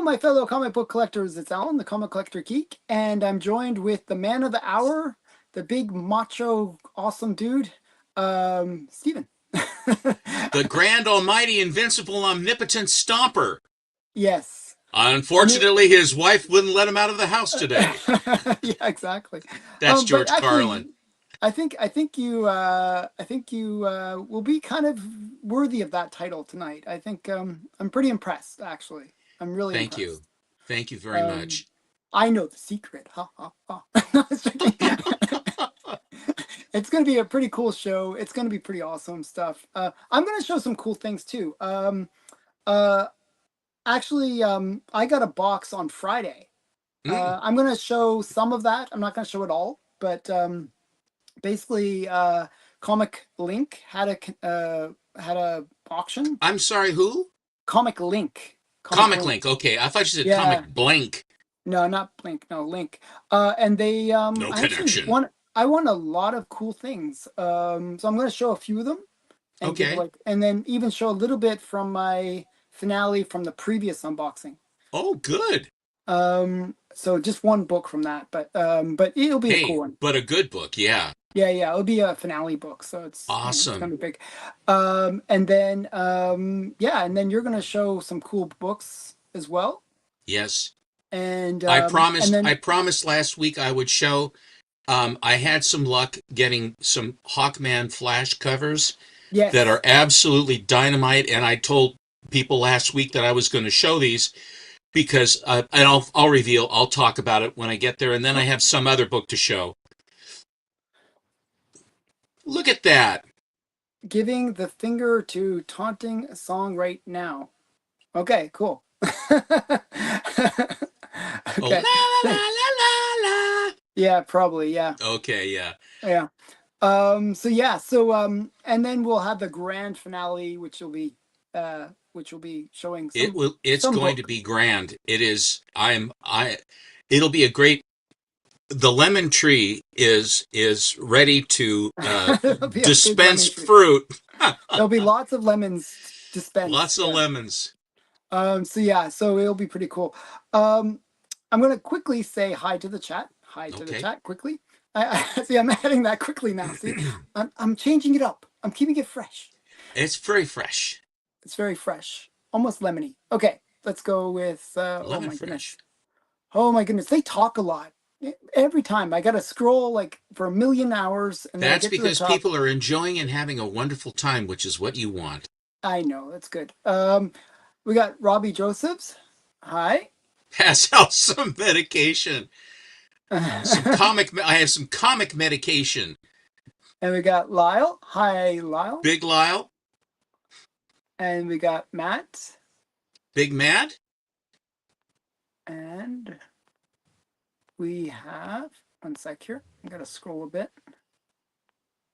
my fellow comic book collectors. It's Alan, the Comic Collector Geek, and I'm joined with the man of the hour, the big macho, awesome dude, Steven. The grand, almighty, invincible, omnipotent Stomper. Yes. Unfortunately, his wife wouldn't let him out of the house today. Yeah, exactly. That's But George actually, Carlin. I think you will be kind of worthy of that title tonight. I think I'm pretty impressed. Actually, I'm really Thank you. impressed. Thank you very Um, much. I know the secret. Ha ha ha. No, I was joking. It's going to be a pretty cool show. It's going to be pretty awesome stuff. I'm going to show some cool things too. Uh, actually, I got a box on Friday. Mm, I'm going to show some of that. I'm not going to show it all, but basically, Comic Link had a auction. I'm sorry, who? Comic Link. Comic Comic Link. Link. Okay, I thought you said Comic Yeah. Blank. No, not Blink. No, Link. And they No I actually connection. won. I won a lot of cool things. So I'm going to show a few of them and give Okay. like, and then even show a little bit from my finale from the previous unboxing. Oh, good. So just one book from that, but it'll be a cool Hey, one. but a good book. Yeah. Yeah, it'll be a finale book, so it's gonna Awesome. be big. And then yeah, and then you're gonna show some cool books as well, Yes. and I then promised last week I would show. I had some luck getting some Hawkman flash covers that are yes, absolutely dynamite, and I told people last week that I was going to show these because, and I'll reveal, I'll talk about it when I get there, and then I have some other book to show. Look at that! giving the finger to taunting song right now. Okay, cool. Oh, Okay. la la la la la. Yeah, probably. Yeah. Okay, yeah, Yeah. So yeah, and then we'll have the grand finale, which will be showing it will. It's some going to book. be grand. It is. I. It'll be a great. The lemon tree is ready to There'll be a big dispense lemon tree. fruit. There'll be lots of lemons dispensed. Lots of Yeah. lemons. So yeah, so it'll be pretty cool. Um, I'm gonna quickly say hi to the chat. Hi to the Okay. chat quickly. I see. I'm adding that quickly now. See, I'm changing it up. I'm keeping it fresh. It's very fresh. It's very fresh, almost lemony. Okay, let's go with. Oh Lemon my goodness. fresh. Oh my goodness. They talk a lot. Every time I gotta scroll like for a million hours, and then I That's get to the because top. people are enjoying and having a wonderful time, which is what you want. I know that's good. We got Robbie Josephs. Hi. Pass out some medication. I have some comic medication. And we got Lyle. Hi, Lyle. Big Lyle, And we got Matt. Big Mad, And we have, one sec here. I gotta scroll a bit.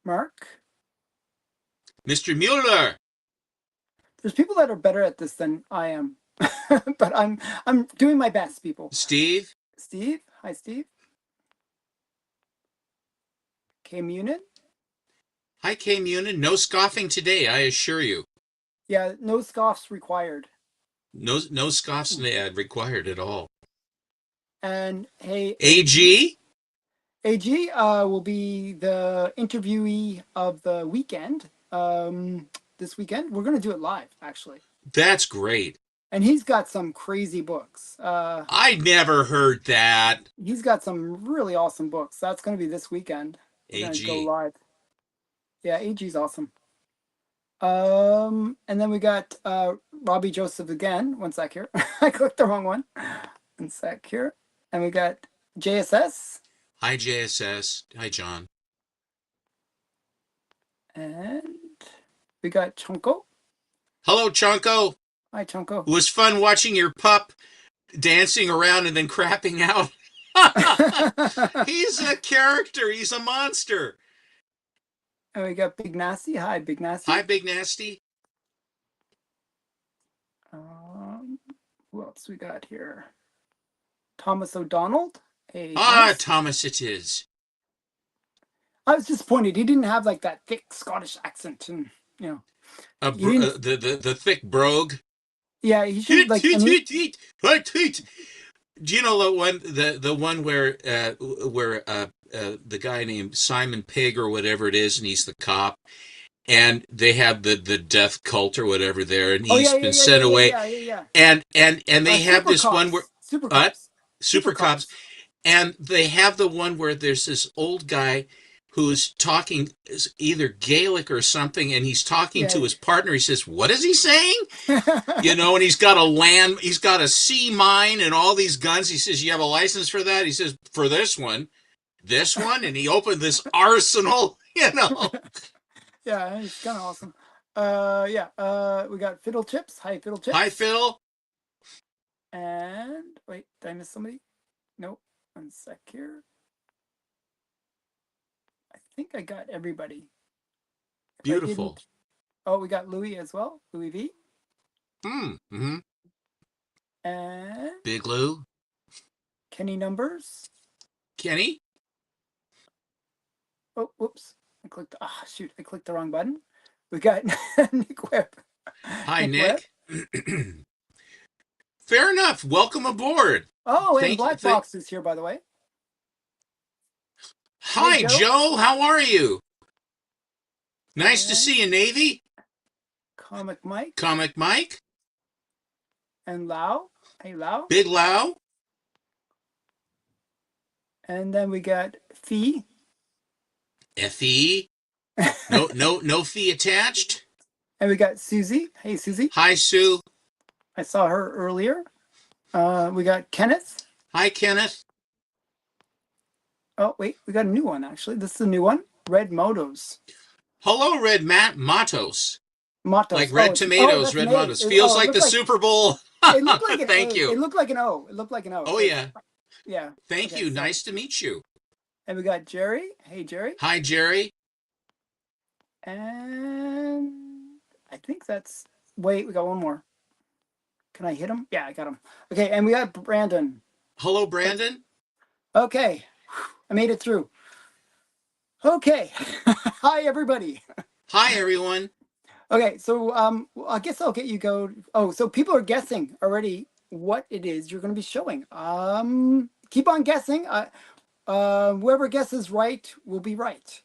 Mark. Mr. Mueller, There's people that are better at this than I am. But I'm doing my best, people. Steve. Steve. Hi, Steve. K Munin. Hi, K Munin. No scoffing today, I assure you. Yeah, no scoffs required. No scoffs required at all. And hey, AG, AG will be the interviewee of the weekend. This weekend we're gonna do it live, actually. that's great. And he's got some crazy books. I never heard that. He's got some really awesome books. That's gonna be this weekend. We're gonna go AG. live. Yeah, AG's awesome. And then we got Robbie Joseph again. One sec here. I clicked the wrong one. One sec here. And we got JSS. Hi, JSS. Hi, John. And we got Chunko. Hello, Chunko. Hi, Chunko. It was fun watching your pup dancing around and then crapping out. He's a character. He's a monster. And we got Big Nasty. Hi, Big Nasty. Hi, Big Nasty. Who else we got here? Thomas O'Donnell. Hey, Ah, Thomas. Thomas it is. I was disappointed. He didn't have like that thick Scottish accent, and you know, he didn't. The thick brogue. Yeah, he should like. And Do you know the one where the guy named Simon Pegg or whatever it is, and he's the cop, and they have the death cult or whatever there, and oh yeah, he's yeah, been yeah, yeah, sent yeah, away, yeah, yeah, yeah. and they have Super this one where cops, super uh, cops, super super cops, cops. and they have the one where there's this old guy who's talking either Gaelic or something, and he's talking Yeah. to his partner. He says, "What is he saying?" You know, and he's got a sea mine and all these guns. He says, "You have a license for that?" He says, "For this one," and he opened this arsenal. You know, Yeah, it's kind of awesome. Yeah. We got Fiddle Chips. Hi, Fiddle hi Chips. Phil. And wait, did I miss somebody? Nope. 1 sec here. I think I got everybody. If I Beautiful. didn't, oh, we got Louis as well. Louis V. Mm-hmm. And Big Lou. Kenny Numbers. Kenny. Oh, whoops. I clicked. Ah, shoot. I clicked the wrong button. We got Nick Webb. Hi, Webb. Nick. Fair enough. Welcome aboard. Oh, and Thank you. Black Box is here, by the way. Hi, Hey, Joe. How are you? Nice to see you, Navy. Comic Mike. Comic Mike. And Lau. Hey, Lau. Big Lau. And then we got Fee. Fe. No fee attached. And we got Susie. Hey, Susie. Hi, Sue. I saw her earlier. We got Kenneth. Hi, Kenneth. Oh, wait. We got a new one, actually. This is a new one. Red Motos. Hello, Red Matos. Matos. Like red tomatoes, Red Matos. Feels like the Super Bowl. It looked like an Thank A. you. It looked like an O. It looked like an O. Oh, yeah. Yeah. Thank you. So. Nice to meet you. And we got Jerry. Hey, Jerry. Hi, Jerry. And I think that's... Wait, we got one more. Can I hit him? Yeah, I got him. Okay, and we got Brandon. Hello, Brandon. Okay. I made it through. Okay. Hi, everybody. Hi, everyone. Okay, so I guess I'll get you go. Oh, so people are guessing already what it is you're going to be showing. Keep on guessing. Whoever guesses right will be right.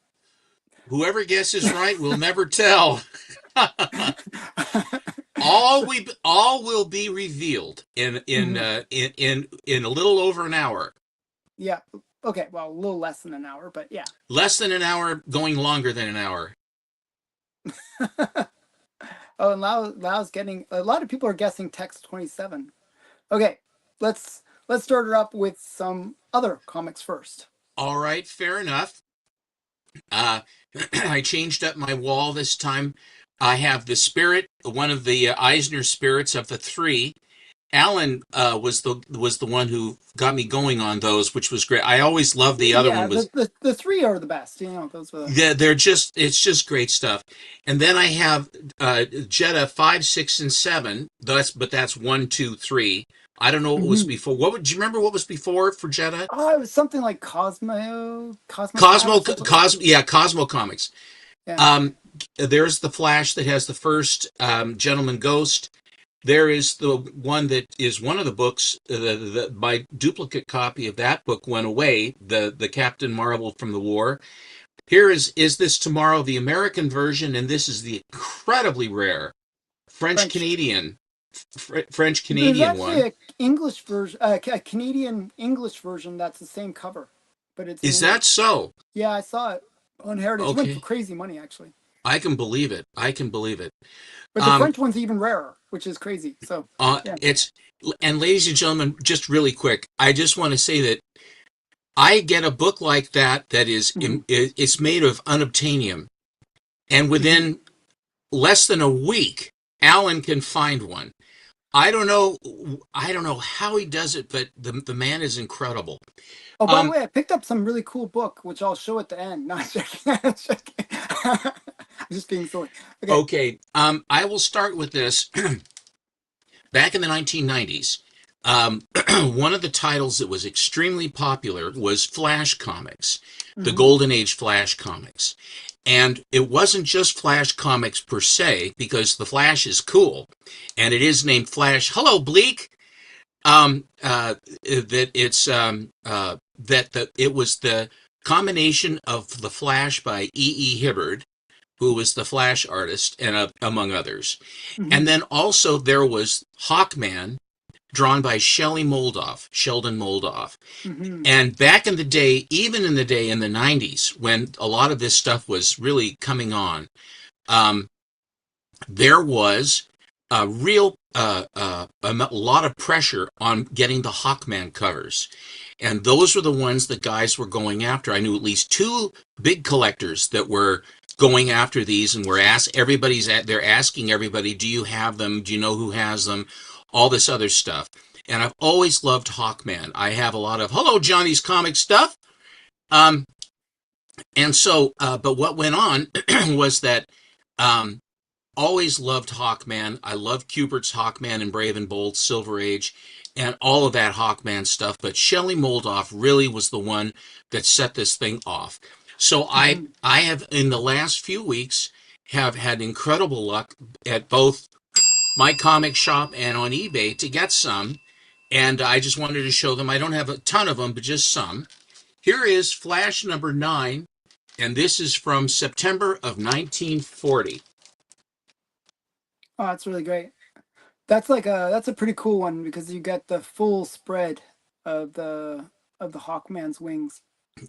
Whoever guesses right will never tell. all will be revealed in a little over an hour. Yeah. Okay. Well, a little less than an hour, but yeah. Less than an hour, going longer than an hour. Oh, and Lau's getting a lot of people are guessing text 27. Okay, let's start it up with some other comics first. All right, fair enough. I changed up my wall this time. I have the spirit, one of the Eisner spirits of the three. Alan was the one who got me going on those, which was great. I always loved the other one. Was the three are the best. You know, those were. Yeah, it's just great stuff. And then I have Jetta 5, 6, and 7. That's 1, 2, 3. I don't know what was before. Do you remember what was before for Jetta? Oh, it was something like Cosmo Comics. Yeah. There's the Flash that has the first Gentleman Ghost. There is the one that is one of the books. My duplicate copy of that book went away. The Captain Marvel from the war. Here is This Tomorrow, the American version, and this is the incredibly rare French Canadian one. There's actually an English version, a Canadian English version that's the same cover, but it's. Is that so? Yeah, I saw it on Heritage. Okay. It went for crazy money, actually. I can believe it. But the French one's even rarer, which is crazy. So yeah. And ladies and gentlemen, just really quick, I just want to say that I get a book like that is it's made of unobtainium, and within less than a week, Alan can find one. I don't know how he does it, but the man is incredible. Oh, by the way, I picked up some really cool book, which I'll show at the end. Not checking. I'm just being silly. Okay. I will start with this. Back in the 1990s, one of the titles that was extremely popular was Flash Comics, the Golden Age Flash Comics. And it wasn't just Flash comics per se, because the Flash is cool, and it is named Flash. Hello, Bleak. That it's that it was the combination of the Flash by E. Hibbard, who was the Flash artist, and among others. And Hmm. then also there was Hawkman, drawn by Sheldon Moldoff. Hmm. And back in the day, even in the day in the 90s, when a lot of this stuff was really coming on, um, there was a real a lot of pressure on getting the Hawkman covers. And those were the ones that guys were going after. I knew at least two big collectors that were going after these and were they're asking everybody, do you have them? Do you know who has them? All this other stuff. And I've always loved Hawkman. I have a lot of Hello Johnny's comic stuff. Um, but what went on was that um, always loved Hawkman. I love Kubert's Hawkman and Brave and Bold, Silver Age, and all of that Hawkman stuff. But Shelley Moldoff really was the one that set this thing off. So I Hmm. I have in the last few weeks have had incredible luck at both my comic shop and on eBay to get some. And I just wanted to show them. I don't have a ton of them, but just some. Here is Flash number 9, and this is from September of 1940. Oh, that's really great. That's a pretty cool one because you get the full spread of the Hawkman's wings.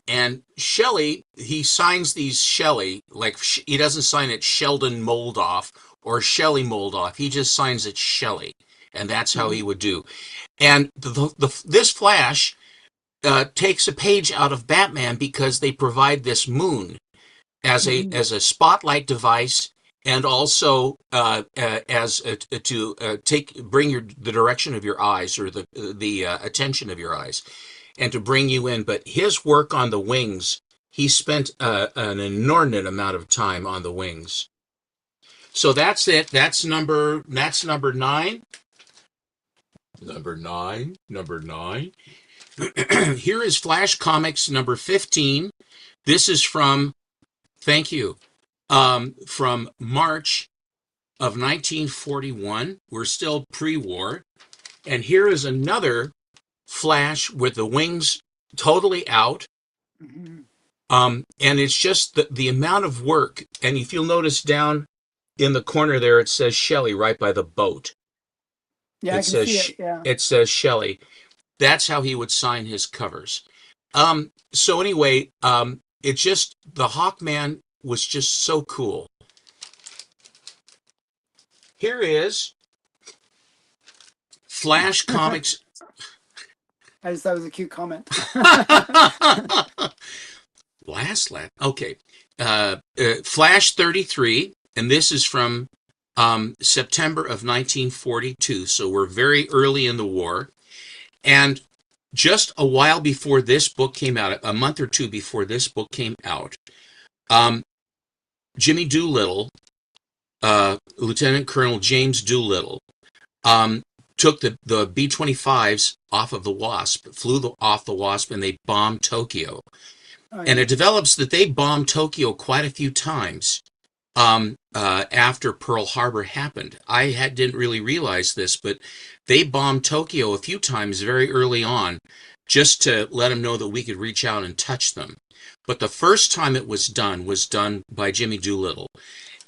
And Shelley, he signs these Shelley, like he doesn't sign it Sheldon Moldoff or Shelley Moldoff. He just signs it Shelley. And that's how he Hmm. would do. And this Flash takes a page out of Batman because they provide this moon Hmm. as a spotlight device, and also as to bring the direction of your eyes, or the attention of your eyes, and to bring you in. But his work on the wings, he spent an inordinate amount of time on the wings. So that's it. That's number 9. Number 9. Number 9. Here is Flash Comics number 15. This is from, thank you, from March of 1941. We're still pre-war. And here is another Flash with the wings totally out. Hmm. And it's just the amount of work. And if you'll notice down in the corner there, it says Shelley right by the boat. Yeah, I It can says see it. Yeah. it says Shelley. That's how he would sign his covers. So anyway, it just the Hawkman was just so cool. Here is Flash Comics. I just thought it was a cute comment. Last lap. Okay. Flash 33, and this is from September of 1942. So we're very early in the war. And just a while before this book came out, a month or two before this book came out, um, Jimmy Doolittle, Lieutenant Colonel James Doolittle, um, took the B-25s off of the Wasp, off the Wasp, and they bombed Tokyo. Oh And yeah. it develops that they bombed Tokyo quite a few times after Pearl Harbor happened. Didn't really realize this, but they bombed Tokyo a few times very early on, just to let them know that we could reach out and touch them. But the first time it was done by Jimmy Doolittle.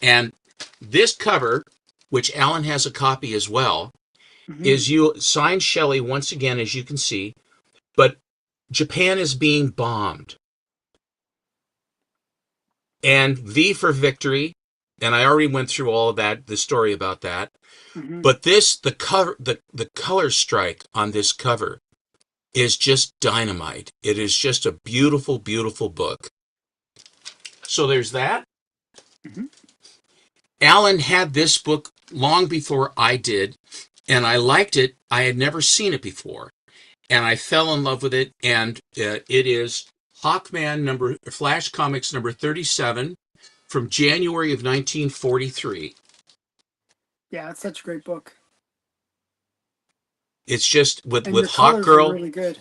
And this cover, which Alan has a copy as well, Hmm. is you signed Shelley once again, as you can see, but Japan is being bombed. And V for victory. And I already went through all of that, the story about that. Hmm. But the color strike on this cover is just dynamite. It is just a beautiful, beautiful book. So there's that. Hmm. Alan had this book long before I did, and I liked it. I had never seen it before, and I fell in love with it. And it is Flash Comics number 37 from January of 1943. Yeah, it's such a great book, It's just and with your Hawk colors are Girl. really good.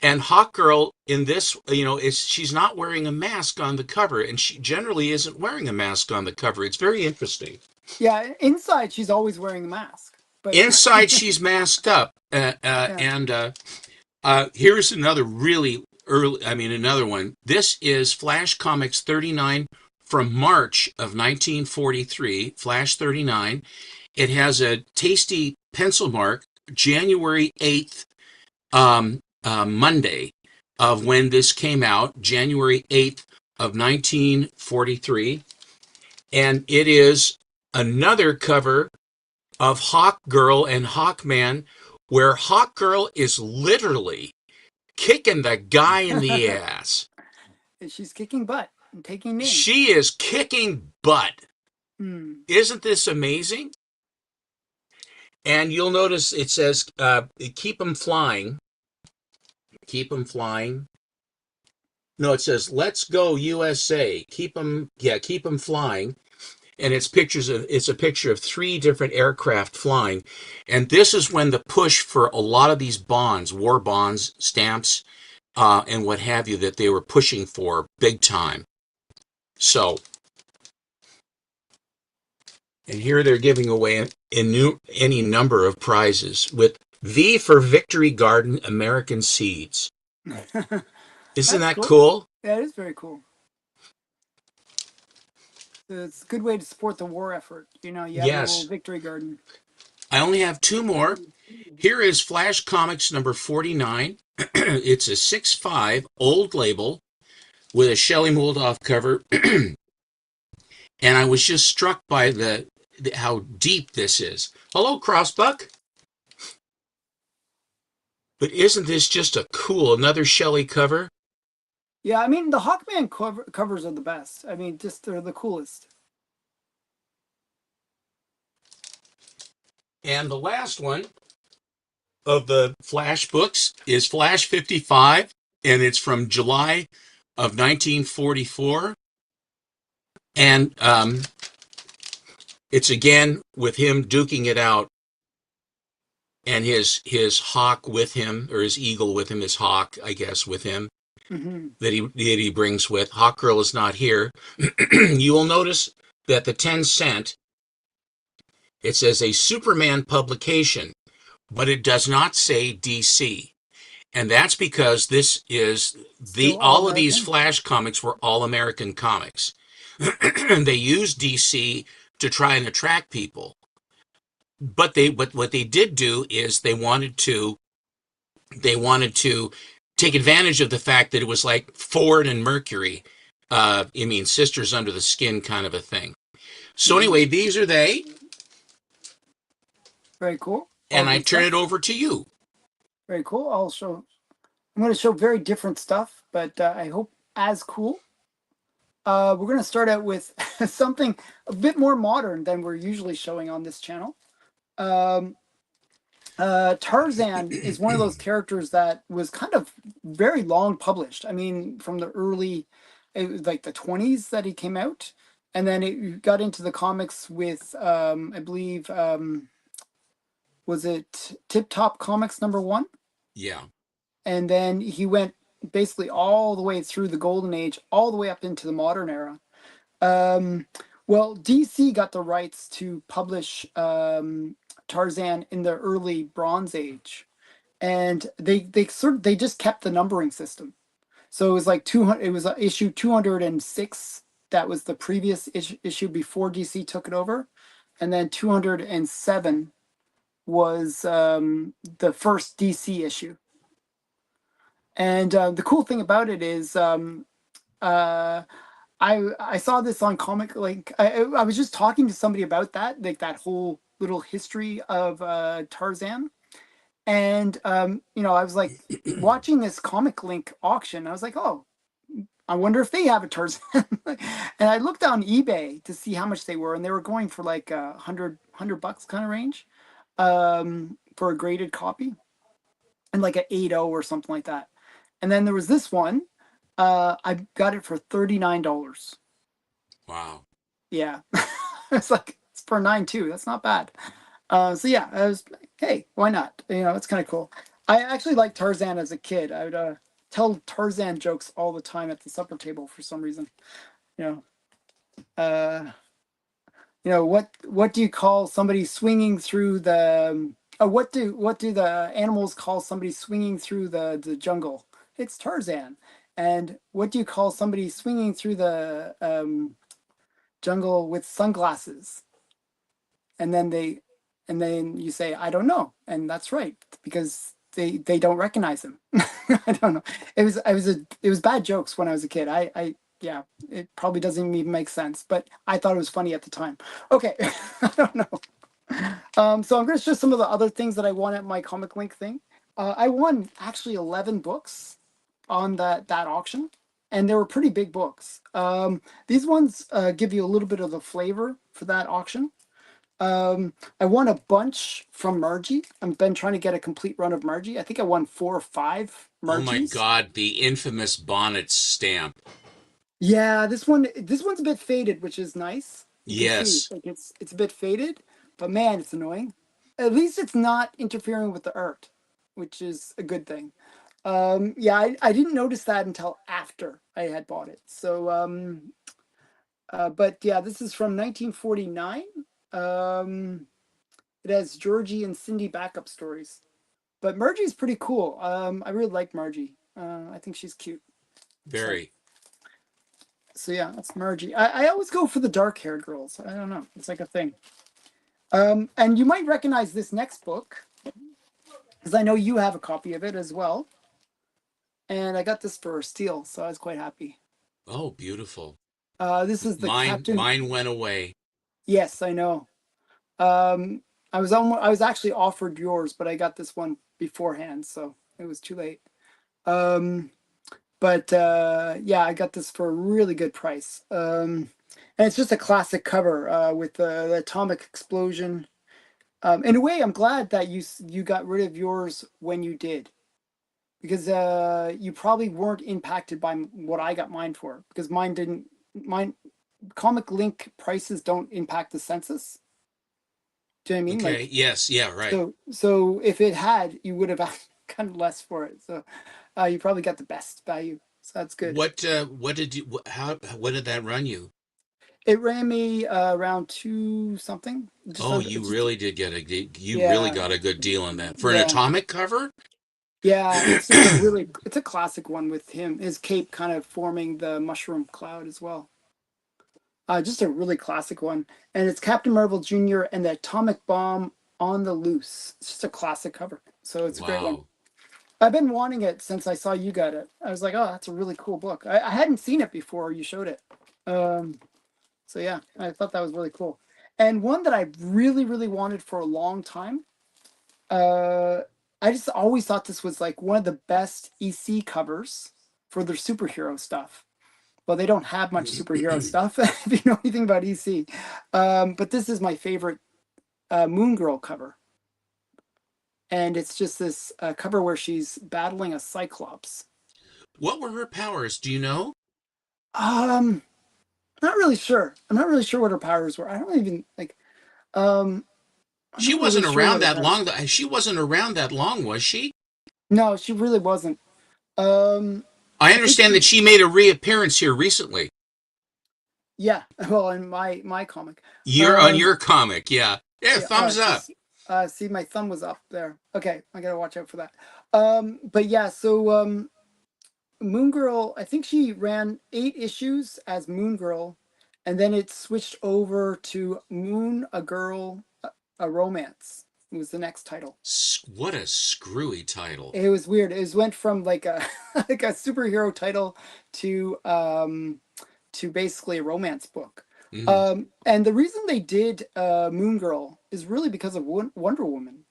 And Hawkgirl in this, is she's not wearing a mask on the cover, and she generally isn't wearing a mask on the cover. It's very interesting. Yeah, inside she's always wearing a mask, but Inside, she's masked up, yeah. and here's another really early. I mean, another one. This is Flash Comics 39 from March of 1943. Flash 39. It has a tasty pencil mark, January 8th, Monday of when this came out, January 8th of 1943. And it is another cover of Hawk Girl and Hawkman, where Hawk Girl is literally kicking the guy in the ass. She's kicking butt and taking names. She is kicking butt. Hmm. Isn't this amazing? And you'll notice it says, keep them flying. Keep them flying. No, it says, let's go USA. Keep them flying. And it's a picture of three different aircraft flying. And this is when the push for a lot of these bonds, war bonds, stamps, and what have you, that they were pushing for big time. So, and here they're giving away any number of prizes with V for Victory Garden American Seeds. Isn't That's that cool. cool? Yeah, it is very cool. It's a good way to support the war effort. You have your little Yes. victory garden. I only have two more. Here is Flash Comics number 49. It's a 6.5 old label with a Shelley Moldoff cover. And I was just struck by how deep this is. Hello, Crossbuck. But isn't this just a cool, another Shelley cover? Yeah, I mean the Hawkman covers are the best. I mean, just they're the coolest. And the last one of the Flash books is Flash 55, and it's from July of 1944. And it's again with him duking it out, and his hawk with him, or his eagle with him, his hawk, I guess, with him, Mm-hmm. that he brings with. Hawkgirl is not here. You will notice that the 10 cent, it says a Superman publication, but it does not say DC. And that's because this is Still all all of these American. Flash comics were all American comics. They used DC to try and attract people. But what they did do is they wanted to take advantage of the fact that it was like Ford and Mercury. I mean, sisters under the skin kind of a thing. So Mm-hmm. anyway, these are they, Very cool. All and I good turn stuff. it over to you. Very cool. I'm going to show very different stuff, but I hope as cool. We're going to start out with something a bit more modern than we're usually showing on this channel. Um, Tarzan is one of those characters that was kind of very long published. I mean, from the early, it was like the 20s that he came out. And then it got into the comics with, I believe, was it Tip Top Comics #1? Yeah. And then he went basically all the way through the golden age, all the way up into the modern era. Um, well, DC got the rights to publish Tarzan in the early Bronze Age, and they just kept the numbering system. So it was like 200. It was issue 206. That was the previous issue before DC took it over, and then 207 was the first DC issue. And the cool thing about it is, uh, I saw this on Comic Link. I was just talking to somebody about that, like that whole little history of Tarzan, and I was like watching this Comic Link auction. I was like, oh, I wonder if they have a Tarzan. And I looked on eBay to see how much they were, and they were going for like $100 kind of range for a graded copy, and like an 8.0 or something like that. And then there was this one. I got it for $39. Wow. Yeah, it's like it's for 9 too. That's not bad. So yeah, I was hey, why not? It's kind of cool. I actually liked Tarzan as a kid. I would tell Tarzan jokes all the time at the supper table for some reason. You know, uh, what do you call somebody swinging through the? What do the animals call somebody swinging through the jungle? It's Tarzan. And what do you call somebody swinging through the jungle with sunglasses? And then you say, I don't know, and that's right because they don't recognize him. I don't know. It was bad jokes when I was a kid. I yeah, it probably doesn't even make sense, but I thought it was funny at the time. Okay, I don't know. So I'm going to show some of the other things that I won at my Comic Link thing. I won actually 11 books on that auction, and they were pretty big books. These ones give you a little bit of the flavor for that auction. I won a bunch from Margie. I've been trying to get a complete run of Margie. I think I won 4 or 5 Oh my Margies. God, the infamous bonnet stamp. Yeah, this one's a bit faded, which is nice. You can see Yes. like it's a bit faded, but man, it's annoying. At least it's not interfering with the art, which is a good thing. Yeah, I didn't notice that until after I had bought it. So, but yeah, this is from 1949. Um, it has Georgie and Cindy backup stories. But Margie's pretty cool. I really like Margie. I think she's cute. So, Very. so yeah, that's Margie. I always go for the dark-haired girls. I don't know. It's like a thing. And you might recognize this next book because I know you have a copy of it as well. And I got this for a steal, so I was quite happy. Oh, beautiful. This is the Mine Captain. mine went away. Yes, I know. Um, I was actually offered yours, but I got this one beforehand, so it was too late. Um, but yeah, I got this for a really good price. And it's just a classic cover with the atomic explosion. In a way, I'm glad that you got rid of yours when you did, because you probably weren't impacted by what I got mine for, because mine didn't. Mine Comic Link prices don't impact the census. Do you know what I mean? Okay. Like, Yes. Yeah. Right. so if it had, you would have gotten less for it. So you probably got the best value. So that's good. What did you? What did that run you? It ran me around two something. Just Oh, under. you Just really did get you really yeah, got a good deal on that for an yeah, atomic cover. yeah. It's just it's a classic one with him, his cape kind of forming the mushroom cloud as well. Just a really classic one, and it's Captain Marvel Jr. and the atomic bomb on the loose. It's just a classic cover, so it's a great one. Wow. I've been wanting it since I saw you got it. I was like, oh, that's a really cool book. I hadn't seen it before you showed it. Um, so yeah, I thought that was really cool. And one that I really, really wanted for a long time. Uh, I just always thought this was like one of the best EC covers for their superhero stuff. Well, they don't have much superhero stuff if you know anything about EC. But this is my favorite Moon Girl cover. And it's just this cover where she's battling a Cyclops. What were her powers? Do you know? Um, Not really sure. I'm not really sure what her powers were. I don't even like. Um, I'm She not really wasn't sure around what her that powers. long. She wasn't around that long, was she? No, she really wasn't. Um, I I think understand that she. she made a reappearance here recently. Yeah. Well, in my comic. You're on Um, your comic, yeah. Yeah, yeah. All thumbs right. up. See, my thumb was up there. Okay, I gotta watch out for that. But yeah. So Moon Girl. I think she ran 8 issues as Moon Girl, and then it switched over to Moon, a Girl, a Romance. It was the next title. What a screwy title. It was weird. It was went from like a like a superhero title to basically a romance book. Mm. And the reason they did Moon Girl is really because of Wonder Woman.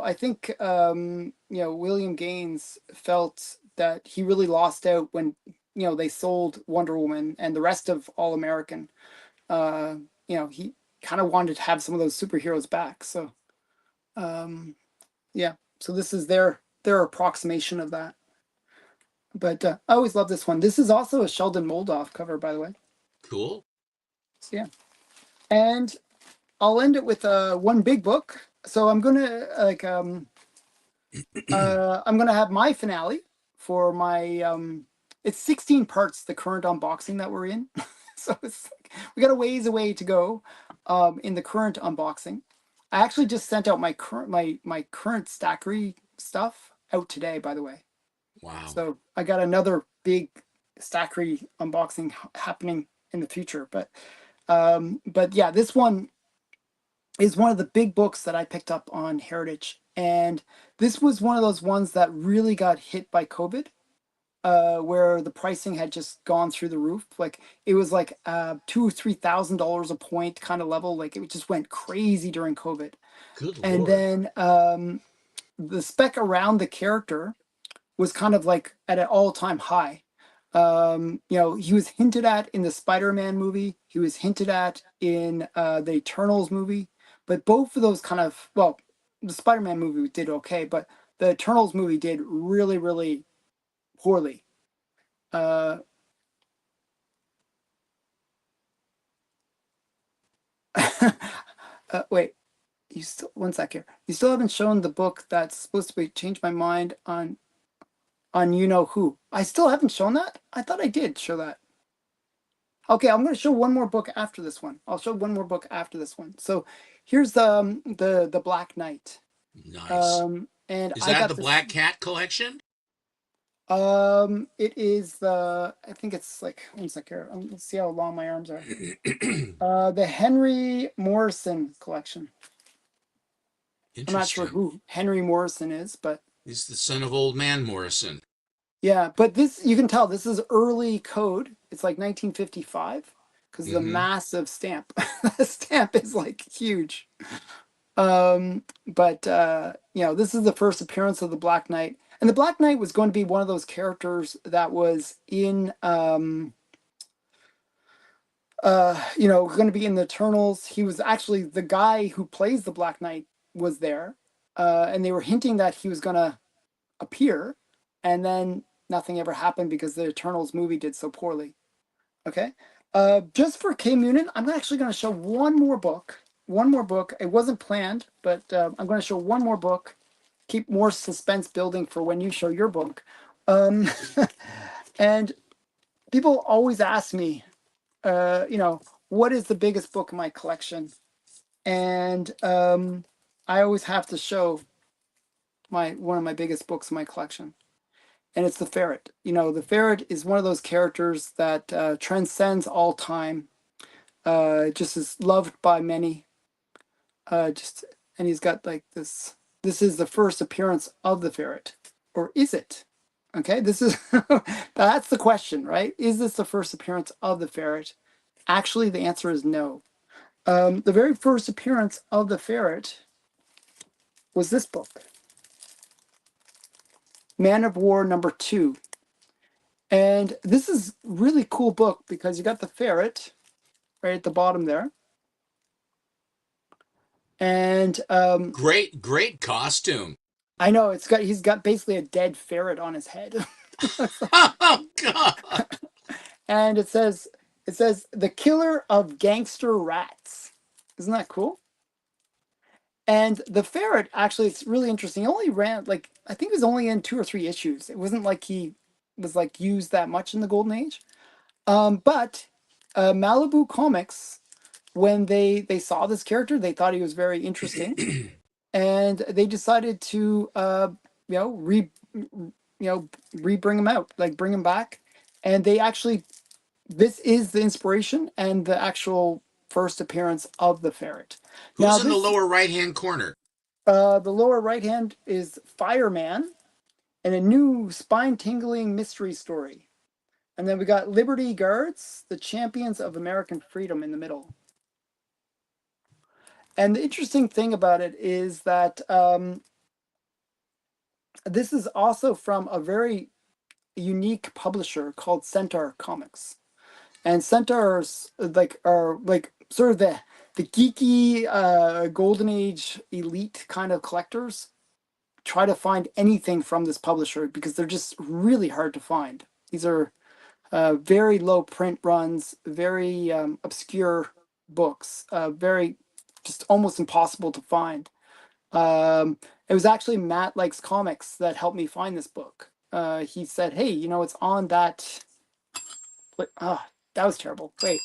I think William Gaines felt that he really lost out when they sold Wonder Woman and the rest of All American. Uh, he kind of wanted to have some of those superheroes back. So um, yeah, so this is their approximation of that. But I always love this one. This is also a Sheldon Moldoff cover, by the way. Cool. So yeah, and I'll end it with one big book. So I'm gonna like I'm gonna have my finale for my it's 16 parts, the current unboxing that we're in. So it's like, we got a ways away to go in the current unboxing. I actually just sent out my current my current stackery stuff out today, by the way. Wow. So I got another big stackery unboxing happening in the future. But yeah, this one is one of the big books that I picked up on Heritage. And this was one of those ones that really got hit by COVID, where the pricing had just gone through the roof. Like it was like $2,000 or $3,000 a point kind of level. Like it just went crazy during COVID. Good And Lord. then the spec around the character was kind of like at an all-time high. You know, he was hinted at in the Spider-Man movie. He was hinted at in the Eternals movie. But both of those kind of, well, the Spider-Man movie did okay, but the Eternals movie did really, really poorly. Uh, wait, you still one sec here. You still haven't shown the book that's supposed to be Change My Mind on you know who. I still haven't shown that. I thought I did show that. Okay, I'm going to show one more book after this one. I'll show one more book after this one. So here's the Black Knight. Nice. And Is I that got the this. Black Cat collection? It is the, I think it's like, one sec here. Let's see how long my arms are. The Henry Morrison collection. I'm not sure Interesting. who Henry Morrison is, but He's the son of Old Man Morrison. yeah, but this, you can tell this is early code. It's like 1955 because the Mm-hmm. massive stamp. The stamp is like huge. But you know, this is the first appearance of the Black Knight. And the Black Knight was going to be one of those characters that was in you know, going to be in the Eternals. He was actually the guy who plays the Black Knight was there. And they were hinting that he was going to appear, and then nothing ever happened because the Eternals movie did so poorly. Okay. Just for K Munin, I'm actually going to show one more book. One more book. It wasn't planned, but I'm going to show one more book. Keep more suspense building for when you show your book. Um, and people always ask me, you know, what is the biggest book in my collection? And I always have to show my one of my biggest books in my collection, and it's the ferret. You know, the ferret is one of those characters that transcends all time. Just is loved by many. Just and he's got like this. This is the first appearance of the ferret, or is it? Okay, this is that's the question, right? Is this the first appearance of the ferret? Actually, the answer is no. The very first appearance of the ferret was this book, Man of War #2. And this is really cool book because you got the ferret right at the bottom there. And Great, great costume. I know he's got basically a dead ferret on his head. Oh God. And it says the killer of gangster rats. Isn't that cool? And the ferret actually, it's really interesting. He only ran like, I think it was only in 2 or 3 issues. It wasn't like he was like used that much in the golden age. But Malibu Comics, when they saw this character, they thought he was very interesting, and they decided to you know bring him out, like bring him back. And they actually, this is the inspiration and the actual first appearance of the ferret. Now Who's in the this lower right-hand corner? the lower right hand is Fireman and a new spine-tingling mystery story. And then we got Liberty Guards, the champions of American freedom, in the middle. And the interesting thing about it is that this is also from a very unique publisher called Centaur Comics. And Centaurs are like sort of the geeky golden age elite kind of collectors try to find anything from this publisher because they're just really hard to find. These are very low print runs, very obscure books, very just almost impossible to find. It was actually Matt Likes Comics that helped me find this book. He said, "Hey, it's on that." Ah, that was terrible. Wait,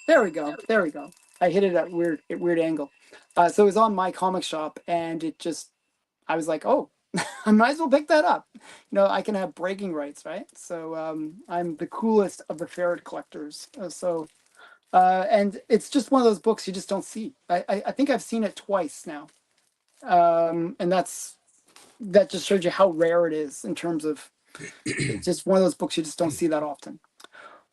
there we go. There we go. I hit it at weird angle. So it was on my comic shop, and I was like, "Oh, I might as well pick that up." I can have breaking rights, right? So I'm the coolest of the ferret collectors. And it's just one of those books you just don't see. I think I've seen it twice now, and that just shows you how rare it is in terms of it's just one of those books you just don't see that often.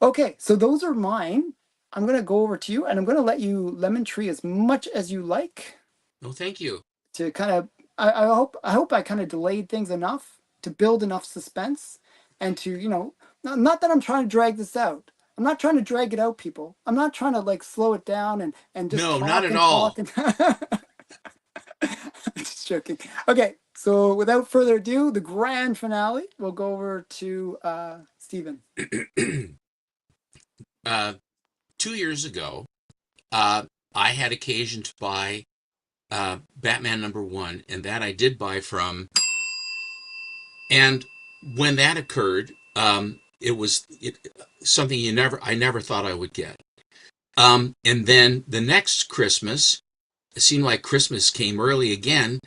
Okay, so those are mine. I'm gonna go over to you, and I'm gonna let you lemon tree as much as you like No, thank you. to kind of. I hope I kind of delayed things enough to build enough suspense, and to not that I'm trying to drag this out. I'm not trying to drag it out, people. I'm not trying to like slow it down and just No, not talk at and talk all. and. Just joking. Okay, so without further ado, the grand finale. We'll go over to Stephen. uh, 2 years ago, uh, I had occasion to buy Batman #1, and that I did buy from. And when that occurred, something I never thought I would get. And then the next Christmas, it seemed like Christmas came early again,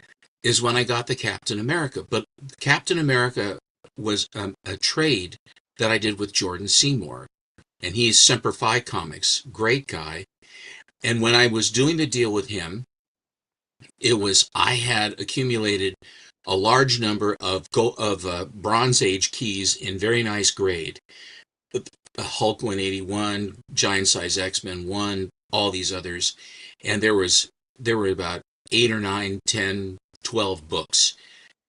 is when I got the Captain America. But Captain America was a trade that I did with Jordan Seymour, and he's Semper Fi Comics, great guy. And when I was doing the deal with him, I had accumulated a large number of Bronze Age keys in very nice grade. Hulk 181, Giant Size X-Men 1, all these others. And there were about 8 or 9, 10, 12 books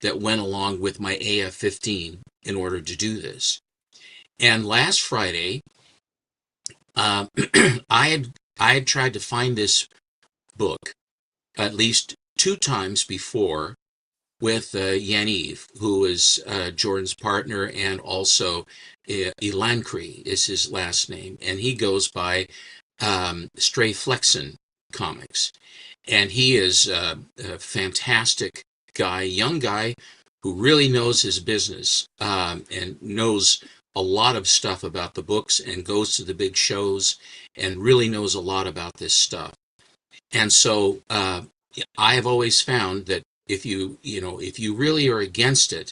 that went along with my AF-15 in order to do this. And last Friday, uh, I had tried to find this book at least 2 times before with Yaniv, who is Jordan's partner, and also Elancri is his last name, and he goes by Stray Flexen Comics, and he is a fantastic guy, young guy who really knows his business and knows a lot of stuff about the books and goes to the big shows and really knows a lot about this stuff. And so I have always found that if you really are against it,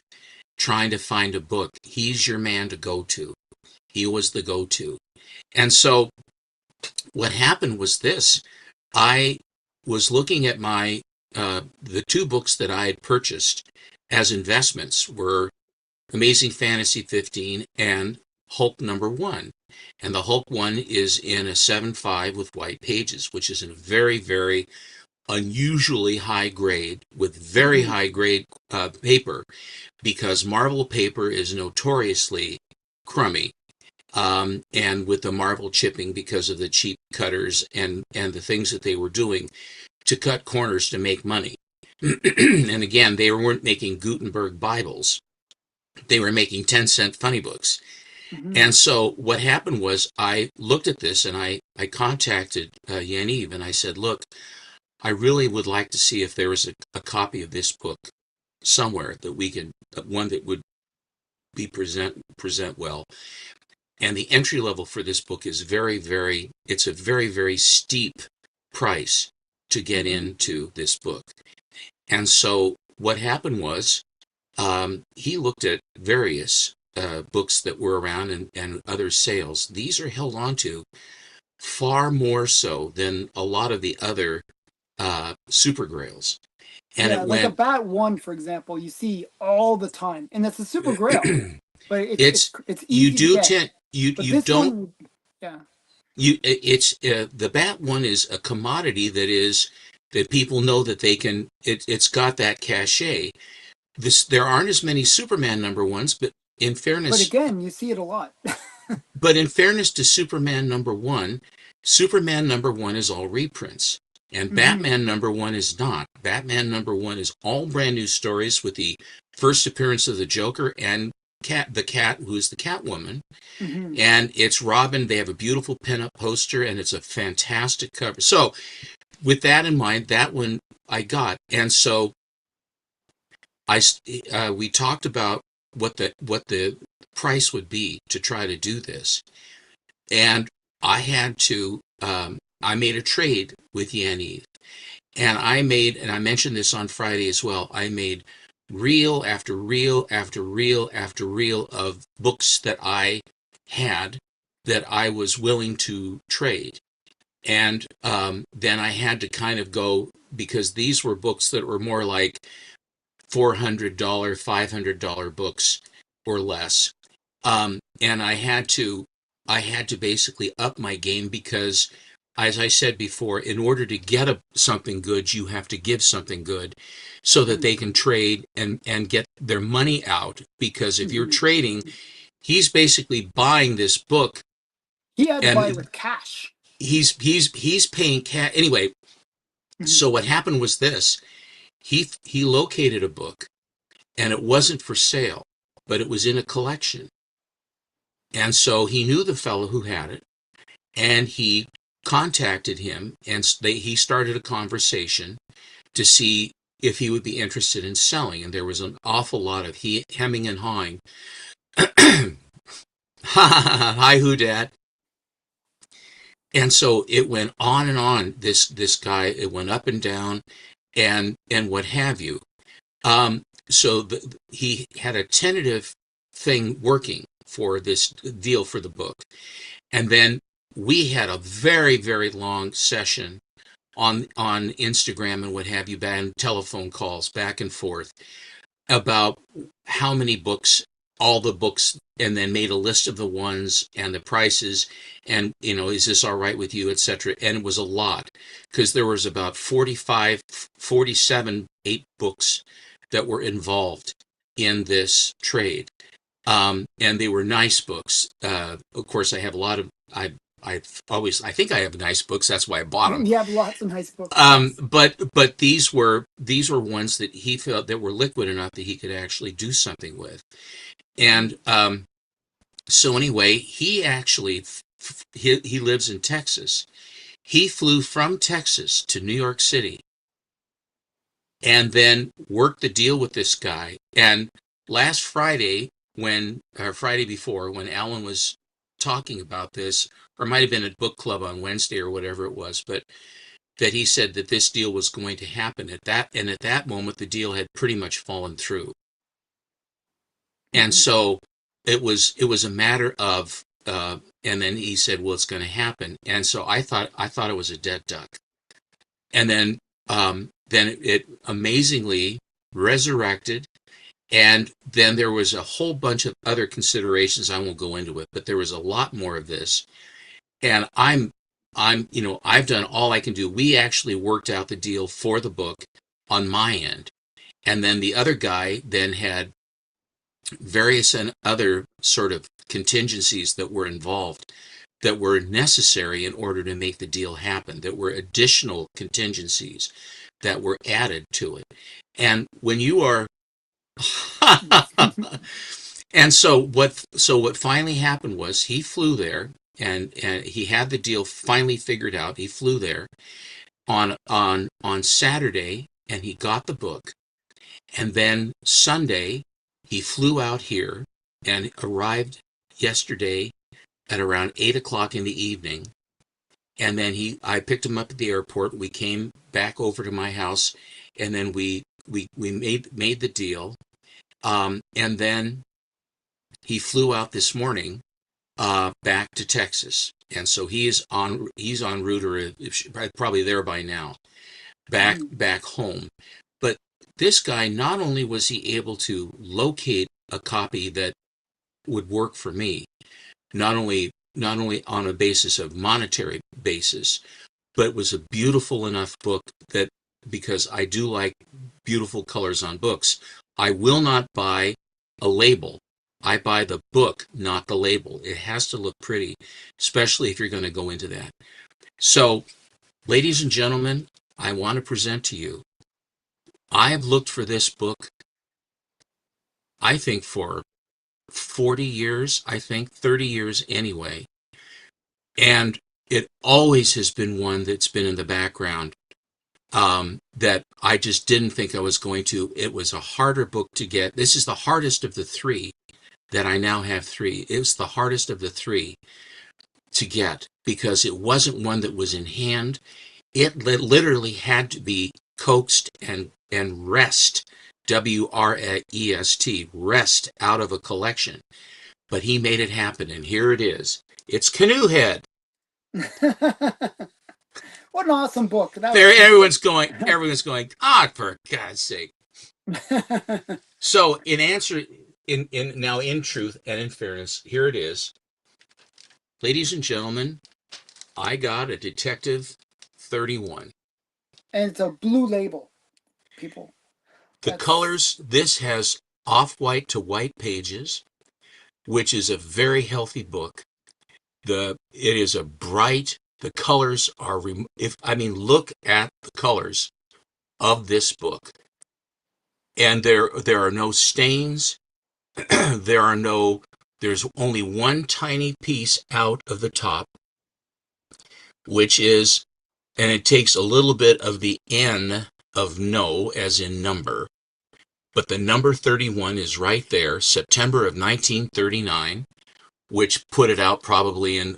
trying to find a book, he's your man to go to. He was the go-to. And so what happened was this. I was looking at the 2 books that I had purchased as investments were Amazing Fantasy 15 and Hulk #1. And the Hulk one is in a 7.5 with white pages, which is a very, very unusually high grade with very high grade paper, because Marvel paper is notoriously crummy, and with the Marvel chipping because of the cheap cutters and the things that they were doing to cut corners to make money. And again, they weren't making Gutenberg Bibles. They were making 10-cent funny books. Mm-hmm. And so what happened was I looked at this and I contacted Yaniv and I said, look, I really would like to see if there was a copy of this book somewhere that we can, one that would be present well. And the entry level for this book is it's a very, very steep price to get into this book. And so what happened was he looked at various books that were around and other sales. These are held onto far more so than a lot of the other super grails. And Yeah, it like a went, Bat One, for example, you see all the time, and that's a super grail, but it's, it's you easy to do get. tend, But you this don't, one, yeah, the Bat one is a commodity that people know that they can, it's got that cachet. There aren't as many Superman #1s, but in but fairness, again, you see it a lot. to Superman #1, Superman #1 is all reprints. And Mm-hmm. Batman #1 is not. Batman #1 is all brand new stories with the first appearance of the Joker and the cat, who's the Catwoman. Mm-hmm. And it's Robin. They have a beautiful pinup poster, and it's a fantastic cover. So, with that in mind, that one I got. And so we talked about what the price would be to try to do this, and I made a trade with Yaniv, and I mentioned this on Friday as well. I made reel after reel after reel after reel of books that I had that I was willing to trade. And then I had to kind of go, because these were books that were more like $400, $500 books or less. And I had to basically up my game because, as I said before, in order to get something good, you have to give something good so that they can trade and get their money out. Because if you're trading, he's basically buying this book, He had to buy it and with cash. he's paying cash anyway. So what happened was this: he located a book, and it wasn't for sale, but it was in a collection. And so he knew the fellow who had it, and he contacted him, and he started a conversation to see if he would be interested in selling. And there was an awful lot of hemming and hawing. Hi, who dad? And so it went on and on. This guy, it went up and down, and what have you. So he had a tentative thing working for this deal for the book, and then we had a very, very long session on Instagram and what have you, and telephone calls back and forth about how many books, all the books, and then made a list of the ones and the prices, and is this all right with you, etc. And it was a lot, because there was about 45, 47, 8 books that were involved in this trade. And they were nice books. Of course, I have a lot of, I think I have nice books. That's why I bought them. You have lots of nice books. Yes. But these were ones that he felt that were liquid enough that he could actually do something with. And so anyway, he actually he lives in Texas. He flew from Texas to New York City, and then worked the deal with this guy. And last Friday, Friday before, when Alan was talking about this, or it might have been at book club on Wednesday or whatever it was, but that he said that this deal was going to happen and at that moment the deal had pretty much fallen through. And so it was a matter of and then he said, well, it's going to happen. And so I thought it was a dead duck. And then it amazingly resurrected. And then there was a whole bunch of other considerations. I won't go into it, but there was a lot more of this. And I've done all I can do. We actually worked out the deal for the book on my end. And then the other guy then had various and other sort of contingencies that were involved that were necessary in order to make the deal happen, that were additional contingencies that were added to it. And when you are and so what finally happened was he flew there, and he had the deal finally figured out. He flew there on Saturday, and he got the book. And then Sunday he flew out here and arrived yesterday at around 8 o'clock in the evening. And then I picked him up at the airport. We came back over to my house, and then we made the deal. And then he flew out this morning back to Texas, and so he's en route, or probably there by now, back home. But this guy, not only was he able to locate a copy that would work for me, not only on a basis of monetary basis, but it was a beautiful enough book that, because I do like beautiful colors on books, I will not buy a label. I buy the book, not the label. It has to look pretty, especially if you're going to go into that. So, ladies and gentlemen, I want to present to you, I have looked for this book, I think, for 40 years, 30 years anyway. And it always has been one that's been in the background that I just didn't think I was going to. It was a harder book to get. This is the hardest of the three that I now have three. It was the hardest of the three to get because it wasn't one that was in hand. It literally had to be coaxed and wrest out of a collection. But he made it happen, and here it is. It's Canoe Head. What an awesome book. There, everyone's going, for God's sake. So in answer, in truth and in fairness, here it is. Ladies and gentlemen, I got a Detective 31. And it's a blue label, people. The colors, this has off-white to white pages, which is a very healthy book. It is a bright, the colors are, look at the colors of this book. And there are no stains. There's only one tiny piece out of the top, which is, and it takes a little bit of the N of no, as in number, but the number 31 is right there, September of 1939, which put it out probably in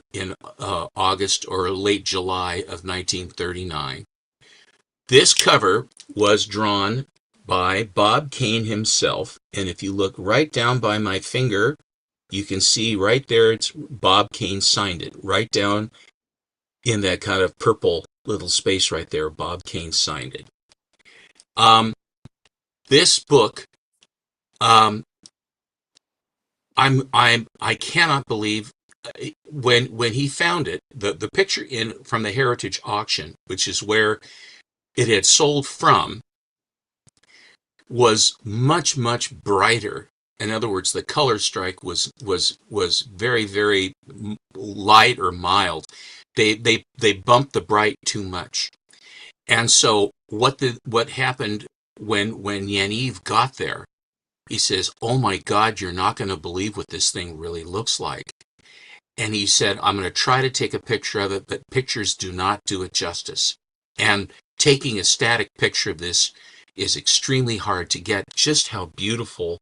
August or late July of 1939. This cover was drawn by Bob Kane himself, and if you look right down by my finger, you can see right there it's Bob Kane signed it. Right down in that kind of purple little space right there, Bob Kane signed it. This book, I cannot believe when he found it, the picture from the Heritage Auction, which is where it had sold from, was much, much brighter. In other words, the color strike was very, very light or mild. They bumped the bright too much. And so what happened when Yaniv got there, he says, "Oh my God, you're not going to believe what this thing really looks like." And he said, "I'm going to try to take a picture of it, but pictures do not do it justice. And taking a static picture of this is extremely hard to get just how beautiful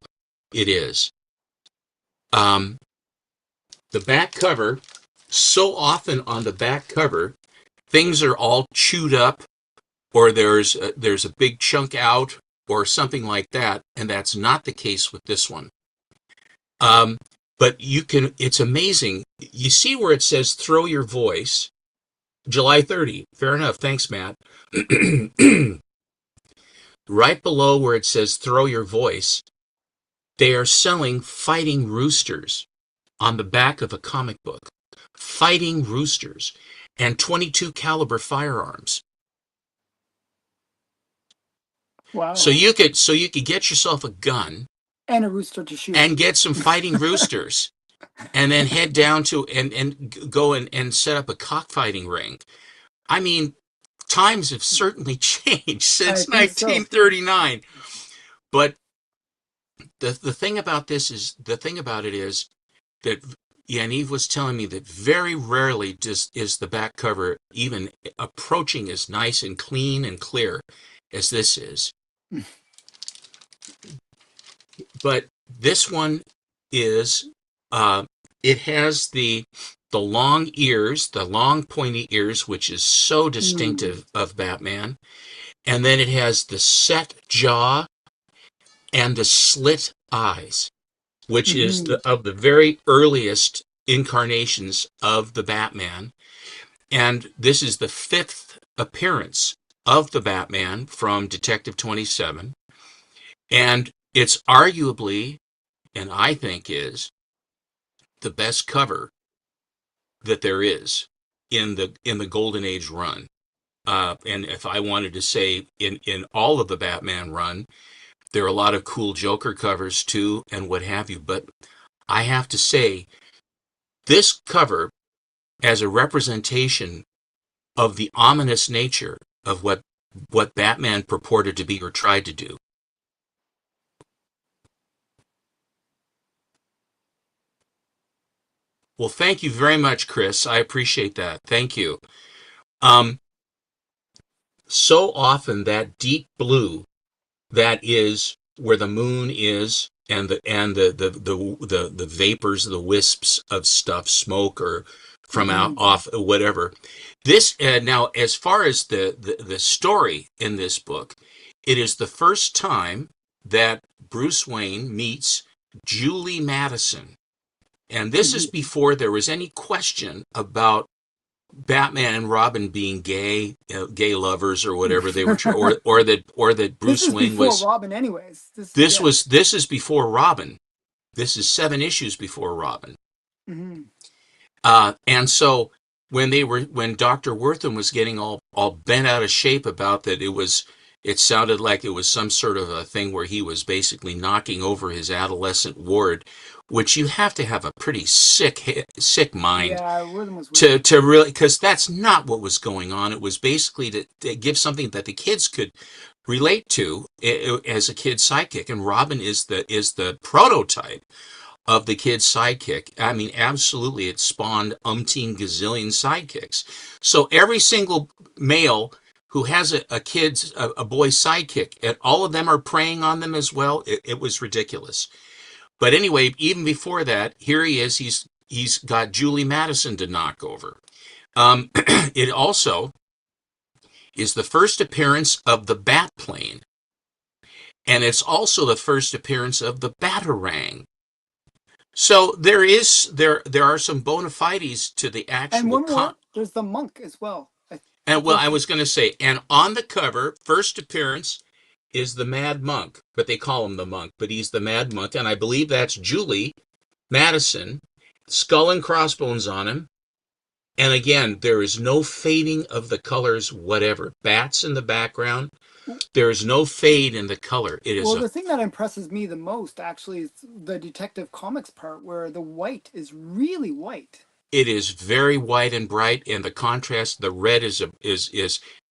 it is." The back cover, so often on the back cover, things are all chewed up, or there's a big chunk out, or something like that, and that's not the case with this one. But it's amazing. You see where it says "Throw Your Voice," July 30. Fair enough. Thanks, Matt. Right below where it says "Throw Your Voice," they are selling fighting roosters on the back of a comic book. Fighting roosters and .22 caliber firearms. Wow. So you could get yourself a gun and a rooster to shoot and get some fighting roosters and then head down to and go and set up a cockfighting ring. I mean, times have certainly changed since 1939. So. But the thing about it is that Yaniv was telling me that very rarely is the back cover even approaching as nice and clean and clear as this is. But this one is, it has the long ears, the long pointy ears, which is so distinctive of Batman. And then it has the set jaw and the slit eyes, which is of the very earliest incarnations of the Batman. And this is the 5th appearance of the Batman from Detective 27. And it's arguably, and I think is, the best cover that there is in the Golden Age run. And if I wanted to say in all of the Batman run, there are a lot of cool Joker covers too, and what have you. But I have to say, this cover, as a representation of the ominous nature of what Batman purported to be or tried to do. Well, thank you very much, Chris. I appreciate that. Thank you. so often that deep blue that is where the moon is, and the vapors, the wisps of stuff, smoke or from out Hmm. off whatever. This now, as far as the story in this book, it is the first time that Bruce Wayne meets Julie Madison, and this is Hmm. before there was any question about Batman and Robin being gay, gay lovers or whatever they were, or that This Bruce is Wayne before was. Robin, anyways. Yeah. This is before Robin. This is 7 issues before Robin. Hmm. And so when Dr. Wortham was getting all bent out of shape about that, it sounded like it was some sort of a thing where he was basically knocking over his adolescent ward, which you have to have a pretty sick mind Yeah, rhythm was weird. to really, because that's not what was going on. It was basically to give something that the kids could relate to as a kid sidekick, and Robin is the prototype of the kid's sidekick. I mean, absolutely, it spawned umpteen gazillion sidekicks. So every single male who has a boy sidekick, and all of them are preying on them as well. It was ridiculous. But anyway, even before that, here he is. He's got Julie Madison to knock over. It also is the first appearance of the Bat Plane, and it's also the first appearance of the Batarang. So there are some bona fides to the And actual one con. more, there's the monk as well. I And well, I think. was going to say, and on the cover, first appearance is the Mad Monk, but they call him the Monk, but he's the Mad Monk, and I believe that's Julie Madison, skull and crossbones on him. And again, there is no fading of the colors, whatever. Bats in the background. There is no fade in the color. It is Well, a. the thing that impresses me the most actually is the Detective Comics part where the white is really white. It is very white and bright, and the contrast, the red is.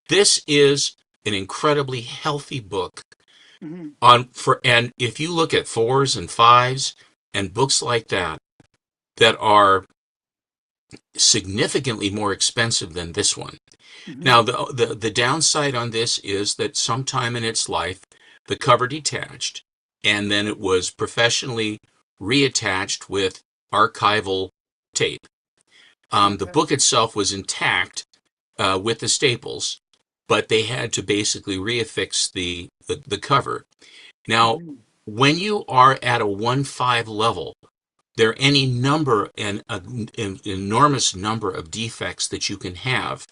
This is an incredibly healthy book Hmm. and if you look at fours and fives and books like that are significantly more expensive than this one. Hmm. Now, the downside on this is that sometime in its life, the cover detached, and then it was professionally reattached with archival tape. The Okay. book itself was intact with the staples, but they had to basically reaffix the cover. Now, Hmm. when you are at a 1/5 level, there are any number and an enormous number of defects that you can have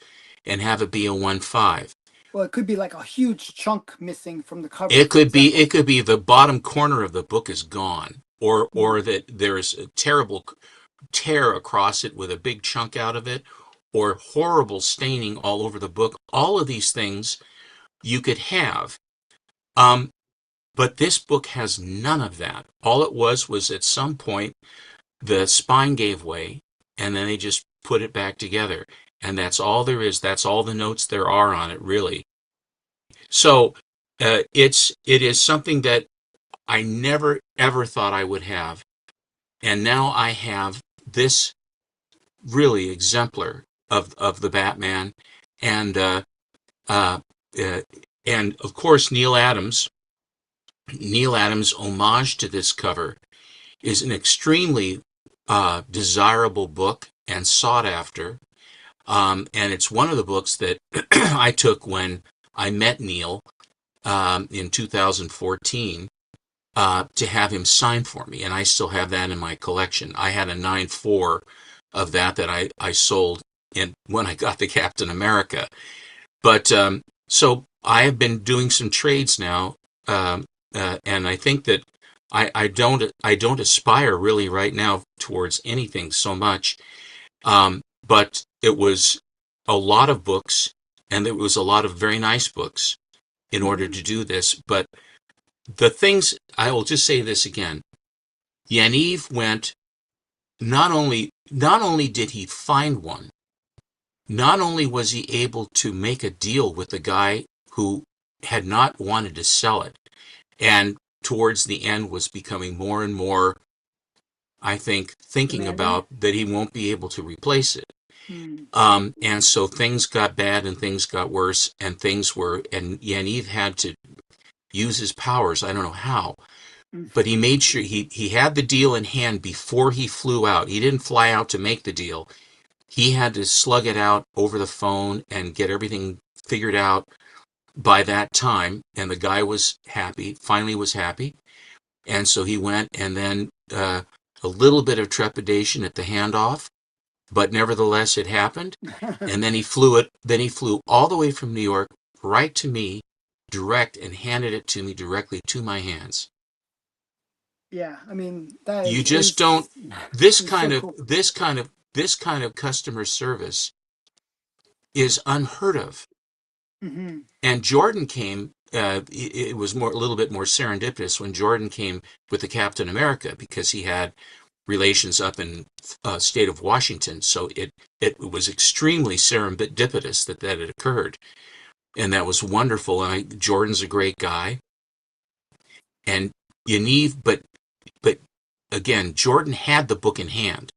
and have it be a 1/5. Well, it could be like a huge chunk missing from the cover, It for could be example. it could be the bottom corner of the book is gone, or Hmm. that there's a terrible tear across it with a big chunk out of it, or horrible staining all over the book. All of these things you could have. Um, but this book has none of that. All it was at some point the spine gave way, and then they just put it back together. And that's all there is. That's all the notes there are on it, really. So it is something that I never ever thought I would have, and now I have this really exemplar of the Batman, and uh, uh, and of course Neil Adams' homage to this cover is an extremely desirable book and sought after. And it's one of the books that I took when I met Neil in 2014 to have him sign for me. And I still have that in my collection. I had a 9/4 of that I sold when I got the Captain America. But so I have been doing some trades now, and I think that I don't aspire really right now towards anything so much. But it was a lot of books, and it was a lot of very nice books in order Hmm. to do this. But the things I will just say this again: Yaniv went. Not only did he find one, not only was he able to make a deal with the guy who had not wanted to sell it, and towards the end was becoming more and more, I think, thinking Demanding. about that he won't be able to replace it. Mm. And so things got bad and things got worse, and and Yaniv had to use his powers. I don't know how, Mm. but he made sure he had the deal in hand before he flew out. He didn't fly out to make the deal. He had to slug it out over the phone and get everything figured out by that time. And the guy was happy, finally was happy. And so he went, and then a little bit of trepidation at the handoff, but nevertheless it happened. And then he flew all the way from New York right to me, direct, and handed it to me directly to my hands. Yeah, I mean that You just don't is this it's so kind of cool. customer service is unheard of. Hmm. And Jordan came. It was a little bit more serendipitous when Jordan came with the Captain America, because he had relations up in state of Washington. So it was extremely serendipitous that had occurred, and that was wonderful. And Jordan's a great guy, and Yaniv, but again, Jordan had the book in hand.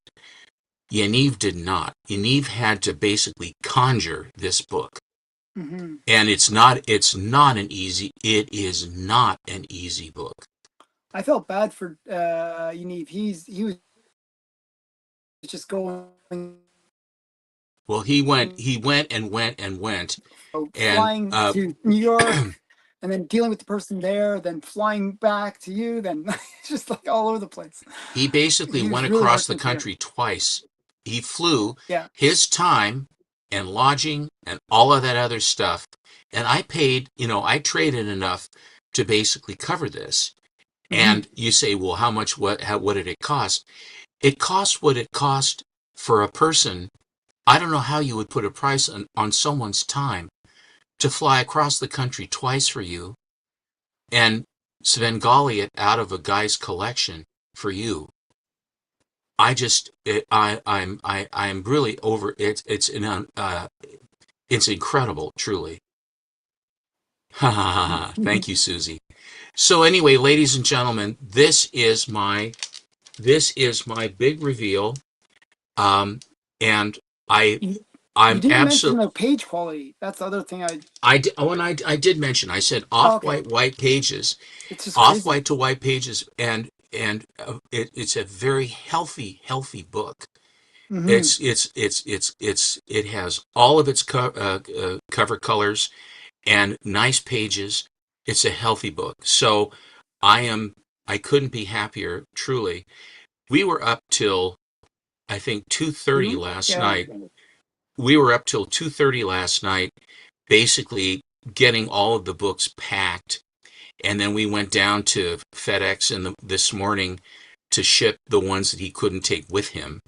Yaniv did not. Yaniv had to basically conjure this book. Hmm. And it is not an easy book. I felt bad for Univ. He was just going, Well, he went and went and went, and flying to New York, and then dealing with the person there, then flying back to you, then it's just like all over the place. he basically He was went really across the working for you. country twice. He flew Yeah. his time and lodging and all of that other stuff, and I paid. I traded enough to basically cover this. Hmm. And you say, well, what did it cost? It cost what it cost for a person. I don't know how you would put a price on someone's time to fly across the country twice for you and Svengali it out of a guy's collection for you. I'm really over it. It's incredible, truly. Ha ha ha ha. Thank you, Susie. So anyway, ladies and gentlemen, this is my big reveal. And I you, you I'm didn't mention absolutely. the page quality. That's the other thing I. I did mention, I said Oh, okay. off-white white pages, It's just crazy. off-white to white pages, and it's a very healthy book. Hmm. It has all of its cover colors and nice pages. It's a healthy book. So I am I couldn't be happier, truly. We were up till I think 2:30 Two. last Yeah. night. We were up till 2:30 last night, basically getting all of the books packed, and then we went down to FedEx this morning to ship the ones that he couldn't take with him.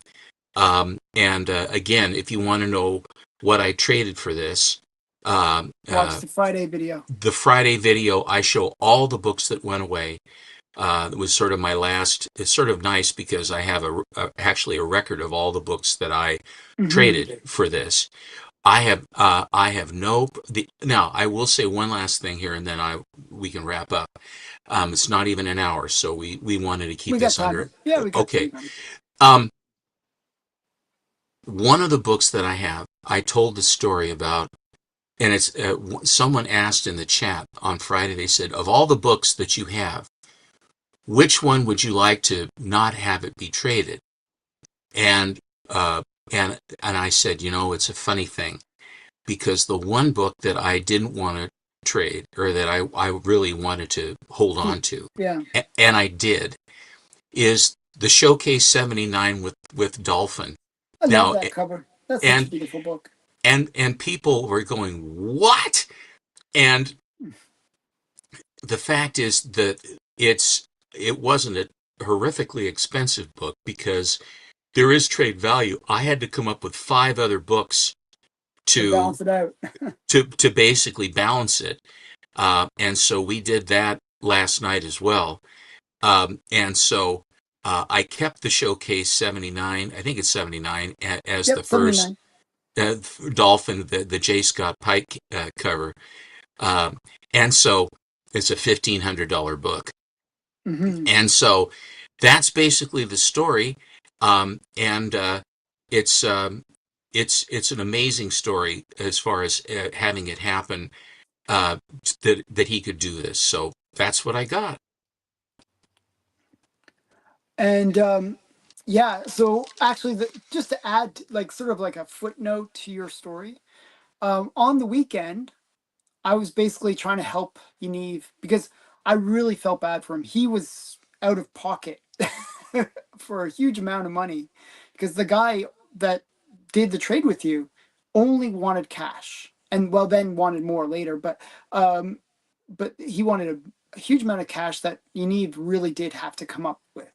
And again, if you want to know what I traded for this, um, Watch uh, the Friday video. the Friday video, I show all the books that went away. It was sort of my last. It's sort of nice because I have actually a record of all the books that I Hmm. traded for this. I have no now I will say one last thing here, and then we can wrap up. It's not even an hour, so we wanted to keep We got this time. under. Yeah, we got Okay. time. Um, One of the books that I have, I told the story about, and it's someone asked in the chat on Friday. They said, of all the books that you have, which one would you like to not have it be traded? And uh, and I said, it's a funny thing, because the one book that I didn't want to trade, or that I really wanted to hold on Keep. to, Yeah. and I did, is the Showcase 79 with Dolphin. I love Now, that cover. That's such a and beautiful book. and people were going, what? And the fact is that it wasn't a horrifically expensive book, because there is trade value. I had to come up with 5 other books To to balance it out. to basically balance it. And so we did that last night as well. And so I kept the Showcase 79, I think it's 79, as the Yep, first 79. Dolphin, the J. Scott Pike cover. Um, and so it's a $1,500 book. Hmm. And so that's basically the story. And it's it's an amazing story as far as having it happen, uh, that he could do this. So that's what I got. And yeah, so actually, just to add, like, sort of like a footnote to your story, on the weekend, I was basically trying to help Yaniv because I really felt bad for him. He was out of pocket for a huge amount of money because the guy that did the trade with you only wanted cash and, well, then wanted more later, um but he wanted a huge amount of cash that Yaniv really did have to come up with.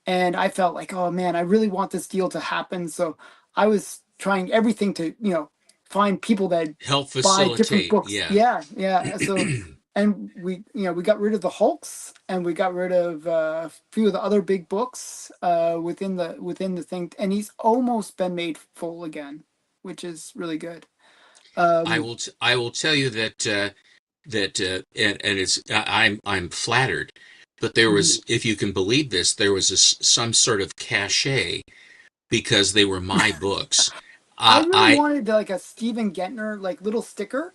And I felt like, oh man, I really want this deal to happen. So I was trying everything to, find people that Help buy different facilitate. books. Yeah. Yeah, yeah. So, and we got rid of the Hulks, and we got rid of a few of the other big books within the thing, and he's almost been made full again, which is really good. Um, I will tell you that and it's I'm flattered, but there was, mhm. if you can believe this, there was some sort of cachet because they were my books. I really I wanted like a Stephen Gentner like little sticker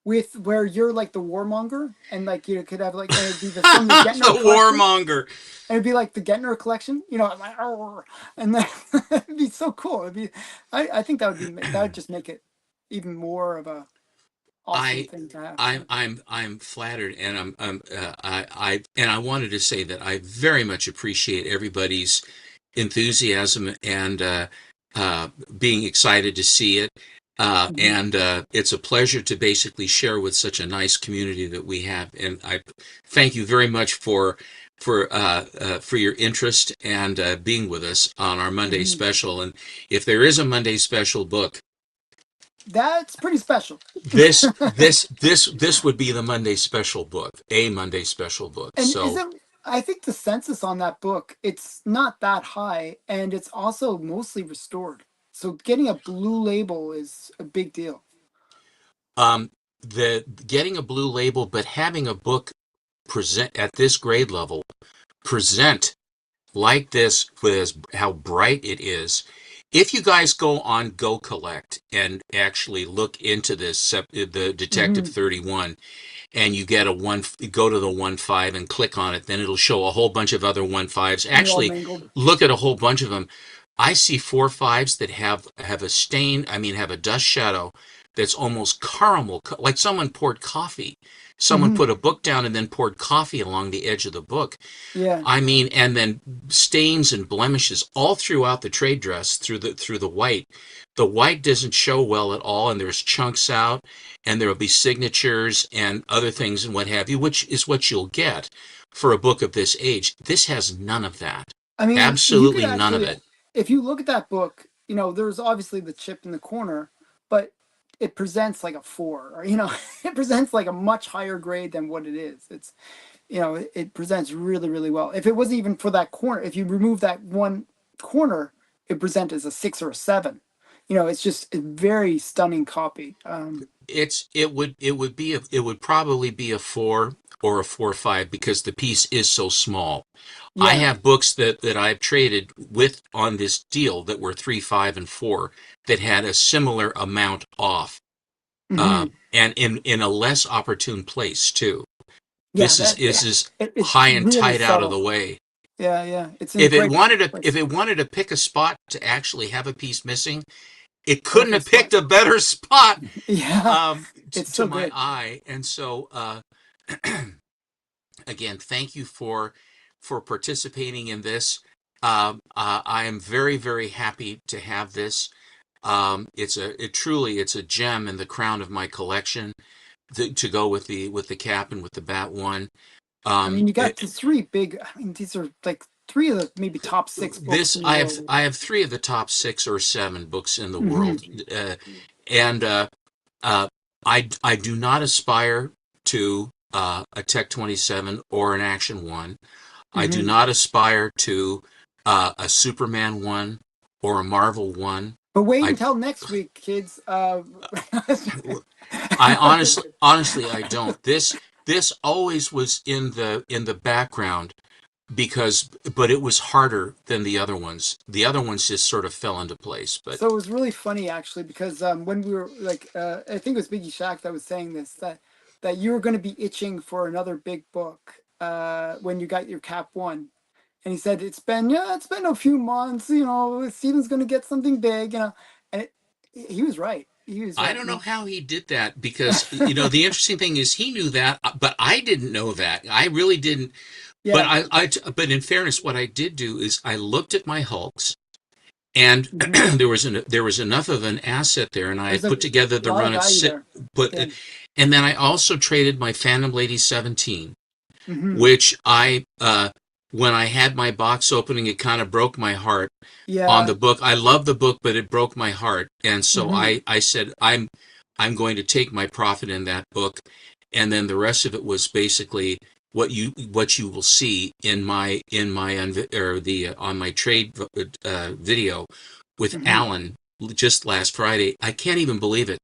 with where you're like the warmonger, and like you could have like, and it'd be from the Gentner the collection, warmonger. and it'd be like the Gentner collection, like, "Arr," and then it'd be so cool. I think that would just make it even more of a awesome I thing to have. I'm flattered, and I wanted to say that I very much appreciate everybody's enthusiasm and uh, being excited to see it. Mhm. And it's a pleasure to basically share with such a nice community that we have. And I thank you very much for your interest and being with us on our Monday Mhm. special. And if there is a Monday special book, That's pretty special. this would be the Monday special book, a Monday special book. And So isn't I think the census on that book, it's not that high, and it's also mostly restored. So getting a blue label is a big deal. um, the getting a blue label, but having a book present at this grade level, present like this with how bright it is. If you guys go on Go Collect and actually look into this, the Detective Hmm. 31, and you get a one, go to the 1.5 and click on it, then it'll show a whole bunch of other 1.5s. And they're all Actually, mangled. look at a whole bunch of them. I see 4.5s that have a stain, I mean, have a dust shadow that's almost caramel, like someone poured coffee. Someone Hmm. put a book down and then poured coffee along the edge of the book. Yeah. I mean, and then stains and blemishes all throughout the trade dress through the white. The white doesn't show well at all, and there's chunks out, and there'll be signatures and other things and what have you, which is what you'll get for a book of this age. This has none of that. I mean, you could Absolutely none of actually, it. if you look at that book, there's obviously the chip in the corner, but it presents like a four, or, it presents like a much higher grade than what it is. It presents really, really well. If it wasn't even for that corner, if you remove that one corner, it presents as a six or a seven. It's just a very stunning copy. It would probably be a 4 or a 4.5 because the piece is so small. I Yeah. have books that I've traded with on this deal that were 3, 5, and 4 that had a similar amount off, Hmm. and in a less opportune place too. Yeah, This is it's high and really tight out of the subtle. way. Yeah, yeah, it's in a great If place. it wanted to pick a spot to actually have a piece missing, it couldn't Perfect have spot. picked a better spot, Yeah, it's to so my good. eye. And so, again, thank you for participating in this. I am very, very happy to have this. It's a gem in the crown of my collection to go with the cap and with the bat one. I mean, you got It, the three big. I mean, these are like three of the maybe top six books this in the world. I have three of the top 6 or 7 books in the Hmm. world, and uh, I do not aspire to a Tech 27 or an Action 1. I do Hmm. not aspire to a Superman 1 or a Marvel 1. But wait I until next week, kids. I honestly I don't. This always was in the background but it was harder than the other ones. The other ones just sort of fell into place. But So it was really funny actually because when we were like, I think it was Biggie Shack that was saying this, that you were going to be itching for another big book when you got your Cap One, and he said it's been a few months, you know, Steven's going to get something big, you know, and he was right. He was I right. don't know how he did that because, the interesting thing is he knew that, but I didn't know that. I really didn't. But Yeah. but in fairness, what I did do is I looked at my Hulks, and Hmm. there was enough of an asset there, and I There's had a put together the lot of run of value six. there. But Yeah. and then I also traded my Phantom Lady 17, Hmm. which I when I had my box opening, it kind of broke my heart on Yeah. the book. I love the book, but it broke my heart, and so Hmm. I said I'm going to take my profit in that book, and then the rest of it was basically what you will see in my or the on my trade video with Hmm. Alan just last Friday. I can't even believe it.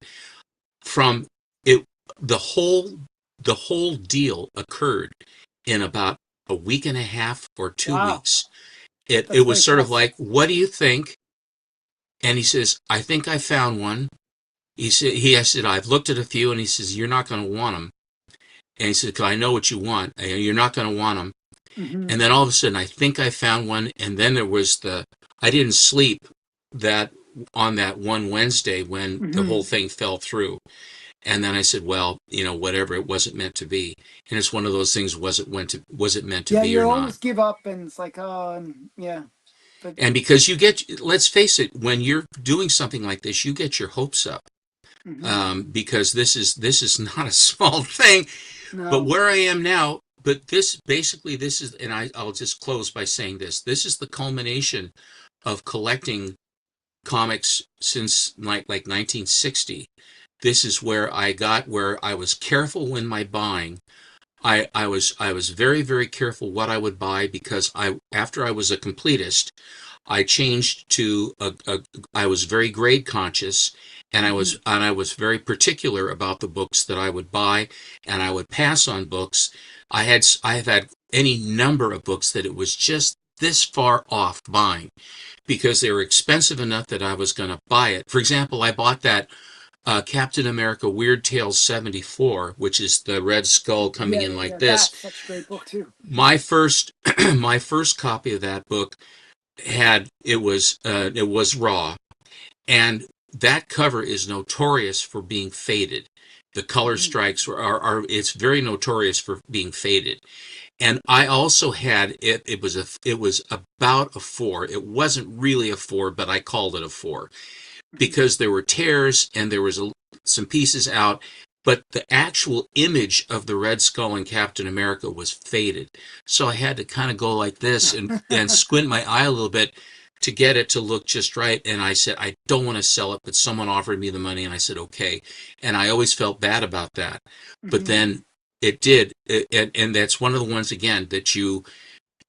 From it, the whole the whole deal occurred in about a week and a half or two Wow. weeks. It That's was very sort of fast. like, what do you think? And he says, I think I found one. I said, I've looked at a few, and he says, you're not going to want them. And he said, 'cause I know what you want. And you're not going to want them. Hmm. And then all of a sudden, I think I found one. And then there was I didn't sleep that on that one Wednesday when the whole Hmm. thing fell through. And then I said, well, whatever, it wasn't meant to be. And it's one of those things, was it meant to Yeah, be you or not? always give up, and it's like, oh, yeah, but And because let's face it, when you're doing something like this, you get your hopes up, hmm, because this is not a small thing. But no, where I am now, but this is, and I'll just close by saying this. This is the culmination of collecting comics since like 1960. This is where I was careful when my buying. I was very, very careful what I would buy because after I was a completist, I changed to I was very grade conscious, and hmm, I was very particular about the books that I would buy, and I would pass on books. I have had any number of books that it was just this far off buying because they were expensive enough that I was going to buy it. For example, I bought that Captain America Weird Tales 74, which is the Red Skull coming yeah, in yeah, like yeah. this. That's such a great book too. My first my first copy of that book it was raw, and that cover is notorious for being faded. The color Hmm. strikes are it's very notorious for being faded. And I also had it was about a 4. It wasn't really a 4, but I called it a 4 Hmm. because there were tears and there was some pieces out, but the actual image of the Red Skull and Captain America was faded. So I had to kind of go like this and squint my eye a little bit to get it to look just right. And I said, I don't want to sell it, but someone offered me the money, and I said, okay. And I always felt bad about that. But Hmm. then it did. And that's one of the ones, again, that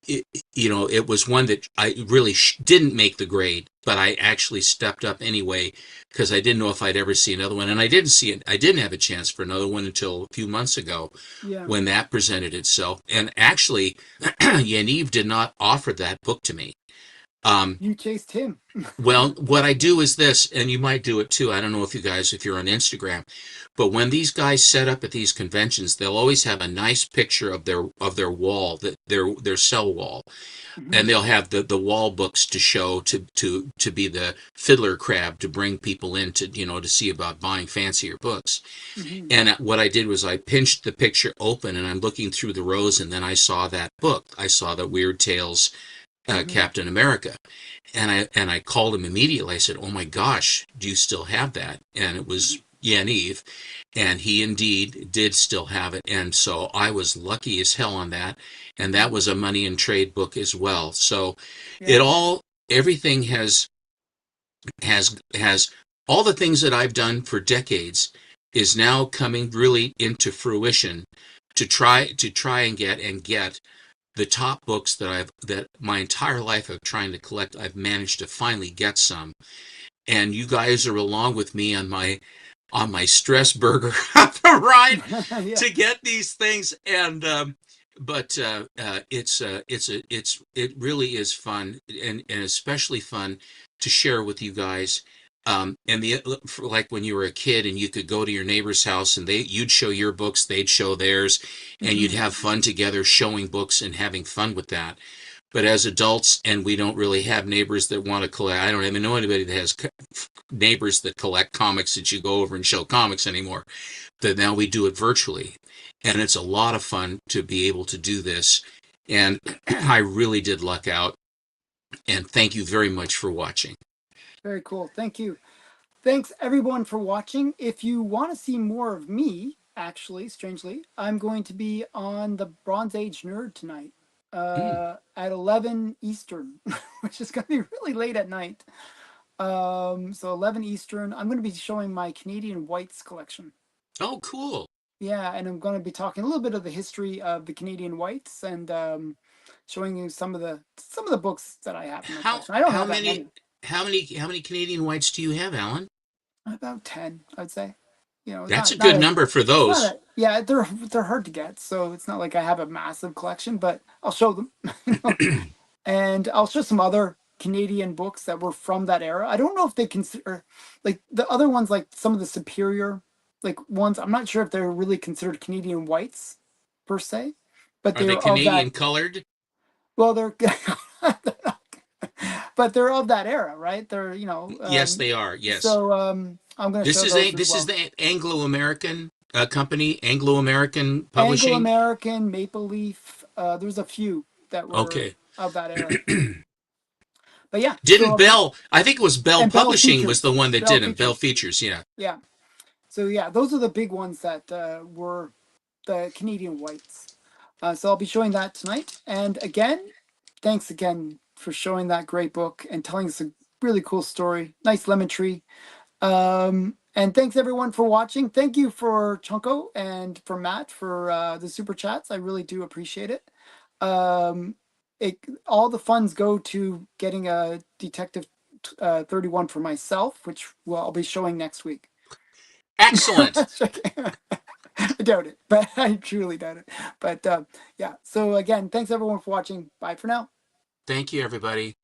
it, it was one that I really didn't make the grade, but I actually stepped up anyway because I didn't know if I'd ever see another one, and I didn't see it. I didn't have a chance for another one until a few months ago Yeah, when that presented itself. And actually, Yaniv did not offer that book to me. Um, you chased him. well, what I do is this, and you might do it too. I don't know if you're on Instagram, but when these guys set up at these conventions, they'll always have a nice picture of their wall, their cell wall, and Hmm. they'll have the wall books to show to be the fiddler crab to bring people in to to see about buying fancier books. Hmm. And what I did was I pinched the picture open, and I'm looking through the rows, and then I saw that book. I saw the Weird Tales Hmm. Captain America, and I called him immediately. I said, "Oh my gosh, do you still have that?" And it Hmm. was Yaniv, and he indeed did still have it. And so I was lucky as hell on that. And that Hmm. was a money and trade book as well. So it Yeah. all everything has all the things that I've done for decades is now coming really into fruition to try and get the top books that my entire life of trying to collect. I've managed to finally get some, and you guys are along with me on my stress burger ride Yeah. to get these things. And but it really is fun, and especially fun to share with you guys. And like when you were a kid and you could go to your neighbor's house and you'd show your books, they'd show theirs, and you'd Hmm. have fun together showing books and having fun with that. But as adults, and we don't really have neighbors that want to collect. I don't even know anybody that has neighbors that collect comics that you go over and show comics anymore. That now we do it virtually, and it's a lot of fun to be able to do this. And I really did luck out. And thank you very much for watching. Very cool. Thank you. Thanks everyone for watching. If you want to see more of me, actually, strangely, I'm going to be on the Bronze Age Nerd tonight Mm. at 11 Eastern, which is going to be really late at night. So 11 Eastern, I'm going to be showing my Canadian Whites collection. Oh, cool. Yeah, and I'm going to be talking a little bit of the history of the Canadian Whites and showing you some of the books that I have in my How collection. I don't how have that many many. how many Canadian whites do you have, Alan? About 10, I'd say. It's That's a not good a number for it's not those. a yeah, they're hard to get, so it's not like I have a massive collection, but I'll show them. you know. And I'll show some other Canadian books that were from that era. I don't know if they consider like the other ones, like some of the superior like ones. I'm not sure if they're really considered Canadian whites per se, but Are they they're of that. Canadian colored? Well, they're but they're of that era, right? They're Yes, they are. Yes. so I'm going to This show is a those as this is well. the Anglo-American company, Anglo-American Anglo Publishing. American, Maple Leaf. There's a few that were Okay. of that era. But yeah, Didn't Bell, I think it was Bell and Bell Publishing was the Features. one that Bell did them. Bell Features. Features, yeah. Yeah. So yeah, those are the big ones that were the Canadian whites. So I'll be showing that tonight. And again, thanks again for showing that great book and telling us a really cool story. Nice lemon tree. And thanks everyone for watching. Thank you for Chunko and for Matt for the super chats. I really do appreciate it. Um, all the funds go to getting a Detective 31 for myself, which I'll be showing next week. Excellent. I doubt it, but I truly doubt it. But yeah, so again, thanks everyone for watching. Bye for now. Thank you, everybody.